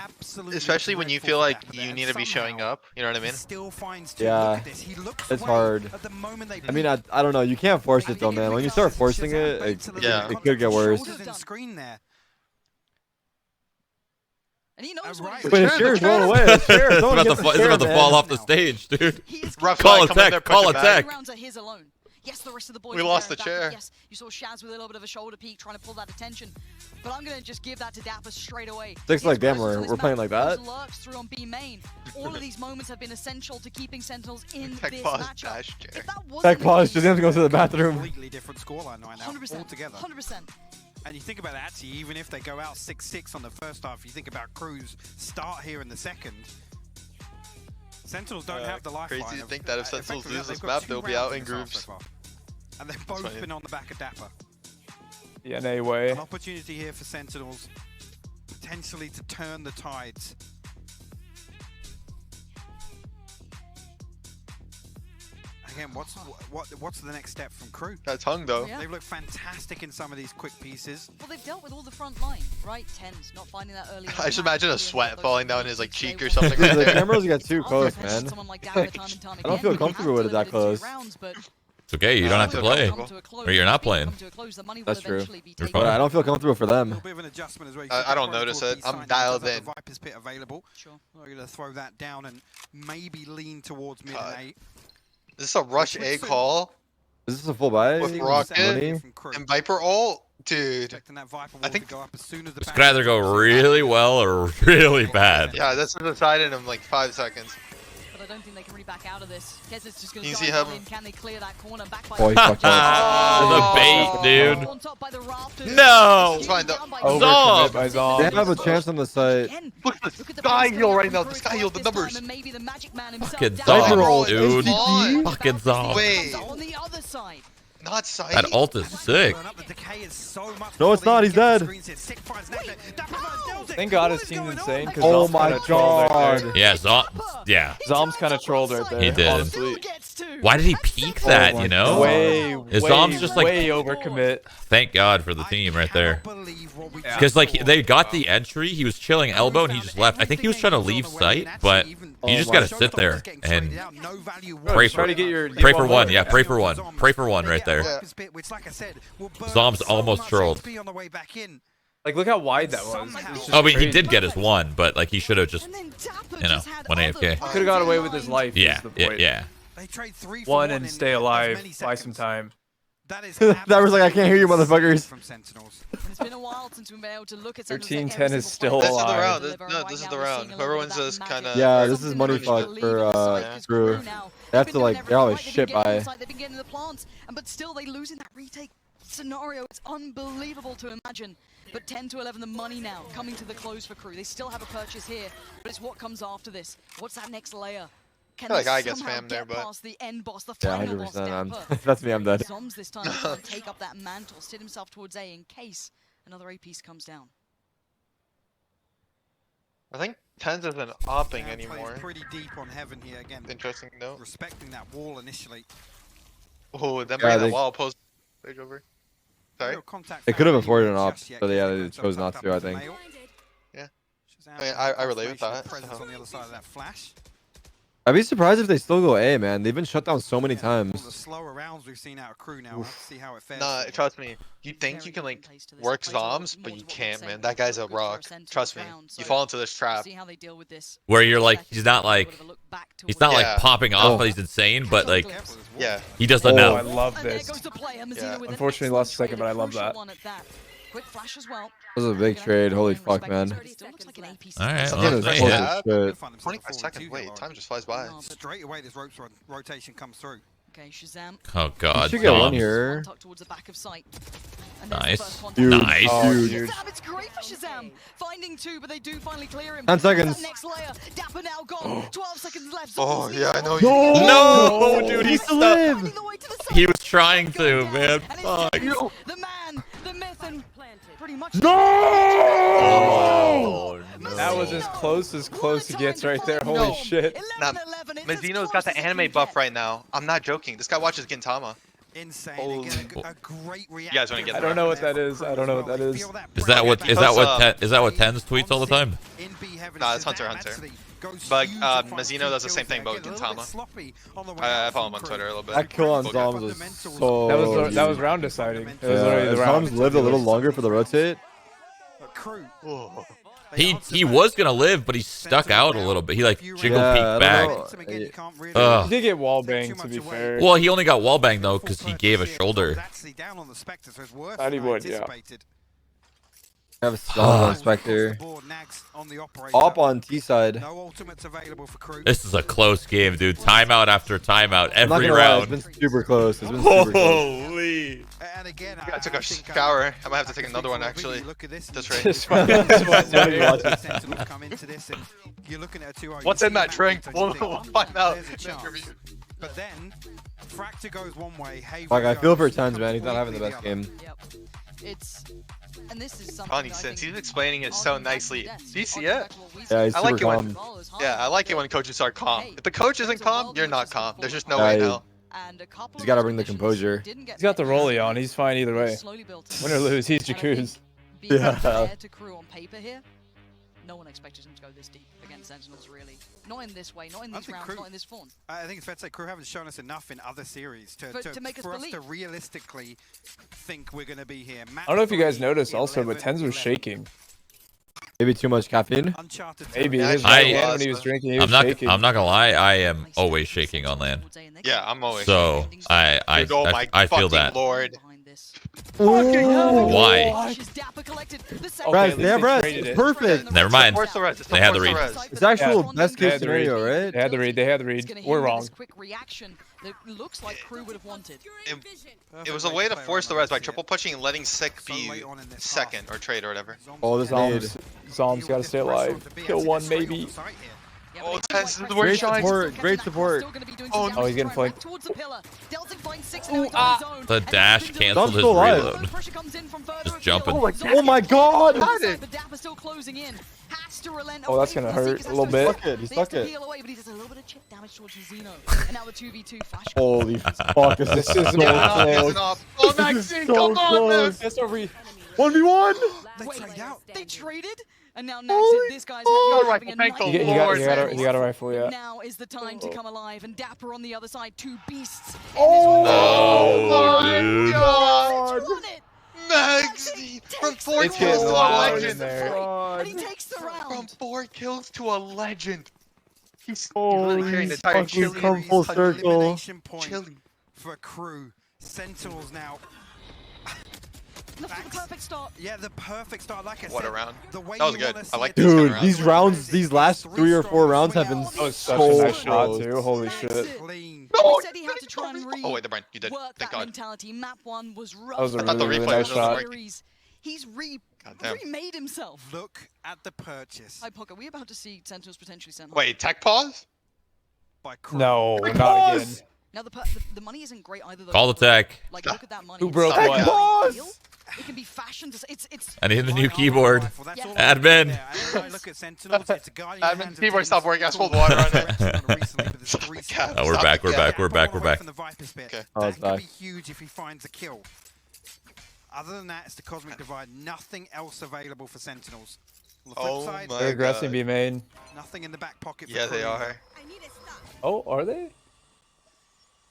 Especially when you feel like you need to be showing up. You know what I mean? Still finds two. Yeah. Look at this. He looks It's away hard. at the moment they I mean, I don't know. You can't force it though, man. When you start forcing it, Yeah. it could get worse. Shoulders in screen there. And he knows Right. But his chair's rolling away. His chair. It's Someone about get the to chair, fall man. off the stage, dude. Rough Call guy a coming in there, tech, call push a it back. tech. Rounds are his alone. Yes, the rest of the boys We are lost there, the Dapper, chair. Yes, you saw Shaz with a little bit of a shoulder peek trying to pull that attention. But I'm going to just give that to Dapper straight away. Sticks like He's damn, closest to we're this playing map. like that. Those lurks through on B main. All of these moments have been essential to keeping Sentinels in Tech this pause, matchup. dash chair. If that wasn't Tech the pause. case- Just have to go to the bathroom. Completely different scoreline right now 100%. altogether. 100%. And you think about it, actually, even if they go out 6-6 on the first half, you think about Crew's start here in the second. Sentinels don't have the lifeline. Crazy to think that if Sentinels effectively, lose they've this got map, 2 they'll be rounds out in this half groups. so far. And they've both funny. been on the back of Dapper. The NA way. An opportunity here for Sentinels, potentially to turn the tides. Again, what's the next step from Crew? That's hung though. Yeah. They've looked fantastic in some of these quick pieces. Well, they've dealt with all the front line, right? Tens not finding that early. I just imagine a sweat falling down his like Stay cheek or with something The right there. cameras get too close, man. Someone like Dapper time and time I don't feel again. comfortable with it that close. It's okay, you don't have to play. Or you're not playing. That's true. You're But fine. I don't feel comfortable for A them. little bit of an adjustment as well. You I see don't Pro notice Tour it. P I'm sign dialed does have in. the Viper's Pit available. Sure. We're going to throw that down and maybe lean towards mid God. and 8. Is this a rush A call? Is this a full buy? With Rocket and Viper ult? Dude, I think this could either go really well or really bad. Yeah, that's decided in like 5 seconds. But I don't think they can really back out of this. Guess it's just gonna Easy dive heaven. in. Can they clear that corner back by The bait, dude. on top by the rafters. No. It's fine though. Overcommit by Zom. They have a chance on the side. Look at the sky heal right now. The sky heal, the numbers. Fucking Zom, dude. Come on. Fucking Zom. Wait. On the other side. Not sight. That ult is sick. No, it's not. He's dead. Thank God his team's insane. Oh my god. Yeah, Zom. Yeah. Zom's kind of trolled right there. He did. Honestly. Why did he peek that, you know? Zom's just like way overcommit. Thank God for the team right there. Because like they got the entry, he was chilling elbow and he just left. I think he was trying to leave sight, but you just gotta sit there and pray for one. Yeah, pray for one. Pray for one right there. Zom's almost trolled. Like, look how wide that was. Oh, I mean, he did get his one, but like he should have just, you know, went AFK. Could have got away with his life. Yeah, yeah. One and stay alive. Buy some time. That was like, I can't hear you, motherfuckers. It's been a while since we've been able to look at 13-10 is still This is the alive. round. No, this is the round. Whoever wins this kind of. Yeah, this is money fuck for Crew. They have to like, they're always shit by. They've been getting the plants, but still they lose in that retake scenario. It's unbelievable to imagine. But 10 to 11, the money now coming to the close for Crew. They still have a purchase here, but it's what comes after this. What's that next layer? Can I feel like I they get somehow spammed there, but past the end boss, the Yeah, final boss, 100%. That's me. I'm dead. Zoms this time to take up that mantle, sit himself towards A in case another A piece comes down. I think Tens isn't opping anymore. Pretty deep on heaven here again. Interesting note. Respecting that wall initially. Oh, then bring that wall post page over. Sorry. They could have afforded an op, but yeah, they chose not to. I think. Yeah. I mean, I relate with that. On the other side of that flash. I'd be surprised if they still go A, man. They've been shut down so many times. The slower rounds we've seen out of Crew now. Let's see how it fares. Nah, trust me. You think you can like work Zoms, but you can't, man. That guy's a rock. Trust me. You fall into this trap. Where you're like, he's not like popping off, but he's insane, but like, yeah, he doesn't know. I love this. Yeah. Unfortunately, lost a second, but I love that. Quick flash as well. This is a big trade. Holy fuck, man. Alright, well, 25 seconds. Wait, time just flies by. Straight away, this rotation comes through. Okay, Shazam. Oh god. You should get one here. Towards the back of sight. Nice. Dude. Nice. Oh, dude. Shazam, it's great for Shazam. Finding two, but they do finally clear him. 10 seconds. Next layer. Dapper now gone. 12 seconds left. Oh yeah, I know. No, dude, he's to live. He was trying to, man. Fuck. The man, the myth, and pretty much. No! Oh, no. That was as close he gets right there. Holy shit. Nah, Mizzino's got the anime buff right now. I'm not joking. This guy watches Gintama. Insane. Again, a great reaction. You guys want to get I don't know what that is. I don't know what that is. Is that what Tens tweets all the time? Nah, it's Hunter. But Mizzino does the same thing, but with Gintama. I follow him on Twitter a little bit. That kill on Zoms was so... That was round deciding. It was Yeah, already the if round. Zoms lived a little longer for the rotate. He was gonna live, but he stuck out a little bit. He like jiggle peeked back. He did get wall banged, to be fair. Well, he only got wall banged though because he gave a shoulder. Tiny would, yeah. I have a stun on Spectre. Op on T side. This is a close game, dude. Timeout after timeout, every Lie, round. it's been super close. It's been super close. Holy! I took a shower. I might have to take another one actually. Just right. What's in that drink? We'll find out. But then, Fractor goes one way. Fuck, I feel for Tens, man. He's not having the best game. Yep. And this is something Funny, since he's explaining it so nicely. Do you see it? Yeah, he's I super like it when, calm. yeah, I like it when coaches are calm. If the coach isn't calm, you're not calm. There's just no way in hell. He's got to bring the composure. He's got the rollie on. He's fine either way. Win or lose, he's Jacuz. Yeah. To Crew on paper here. No one expected him to go this deep against Sentinels, really. Not in this way, not in these rounds, not in this form. I think it's fair to say Crew haven't shown us enough in other series to make us for us to realistically think we're going to be here. I don't know if you guys noticed also, but Tens was shaking. Maybe too much caffeine. Maybe his right hand when he was drinking, he was shaking. I'm not gonna lie. I am always shaking on land. Yeah, I'm always. So I feel that. Lord. Why? Okay, they have res. It's perfect. Never mind. They had the read. It's actual best case scenario, right? They had the read. They had the read. We're wrong. Looks like Crew would have wanted. It was a way to force the res by triple pushing and letting Sick be second or trade or whatever. Oh, this Zom's gotta stay alive. Kill one, maybe. Oh, Tess is where great support. Oh, he's getting flanked. The dash canceled his reload. Just jumping. Oh my god! Oh, that's gonna hurt a little bit. He stuck it. Holy fuck, this is so close. Oh, Maxine, come on, That's over. 1v1! They traded? And now this guy's rifle, thank the He got a rifle, yeah. Now is the time to come alive, and Dapper on the other side, two beasts. Oh my god! Maxine from 4 kills to a legend. And he takes the round. From 4 kills to a legend. He's Holy literally carrying the entire fuck, we've Chile. come full circle. Elimination point for Crew. Sentinels now. Look at the perfect start. Yeah, the perfect start. Like I said, What a round. The way That was you good. wanna I like see this it. Dude, round. these rounds, these last 3 or 4 rounds have been That was such so a nice shot, close. too. Holy shit. Clean. He said he had to try and Oh wait, the brain. You did. work Thank that God. mentality. Map 1 was rough. That was a I thought the really, really replay nice was shot. Series. He's Goddamn. remade himself. Look at the purchase Hi, Poker. We about to see Sentinels potentially sent home. Wait, tech pause? by Crew. No, not again. Now the money isn't great either. Though. Call the tech. Like look at that money. Who broke It's what? not ideal. It can be fashioned. It's. I need the new keyboard. Admin. Admin keyboard stopped working. I spilled water on it. Oh, we're back. We're back. We're back. We're back. Okay. That could be huge if he finds a kill. Other than that, it's the Cosmic Divide. Nothing else available for Sentinels. On the flip side, They're aggressive B main. nothing in the back pocket for Yeah, Crew. they are. Oh, are they?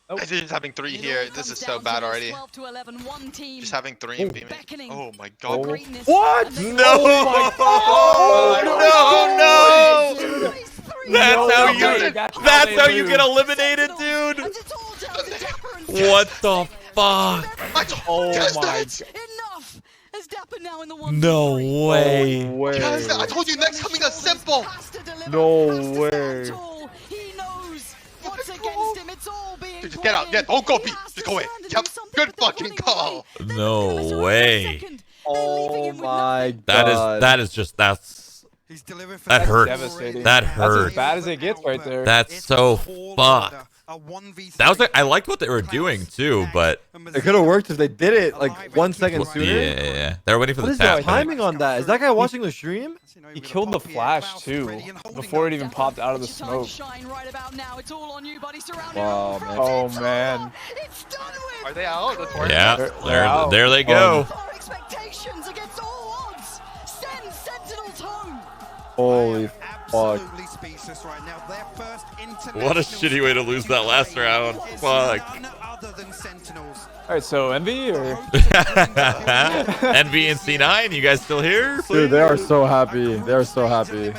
I think just having 3 here. This is so bad already. 12 to 11, one team. Just having 3 in B main. Oh my god. What? No! Oh, no! That's how you get eliminated, dude. What the fuck? Oh my god. Enough! As Dapper now in the one. No way. No way. Guys, I told you next coming a simple. No way. He knows what's against him. It's all being Dude, just get out. Yeah, don't go B. Just go in. Yep. Good fucking call. No way. Oh my god. That hurts. Devastating. That That's hurt. as bad as it gets right there. That's so fucked. That was I liked what they were doing too, but It could have worked if they did it like 1 second sooner. yeah. They were waiting for What the is the tap. timing on that? Is that guy watching the stream? He killed the flash too before it even popped out of the smoke. Wow, man. Oh man. Are they out? That's working. Yeah, They're out. there they go. Expectations against all odds. Send Sentinels home. Holy fuck. What a shitty way to lose that last round. Fuck. Alright, so Envy or NV and C9, you guys still here? Dude, they are so happy. They are so happy.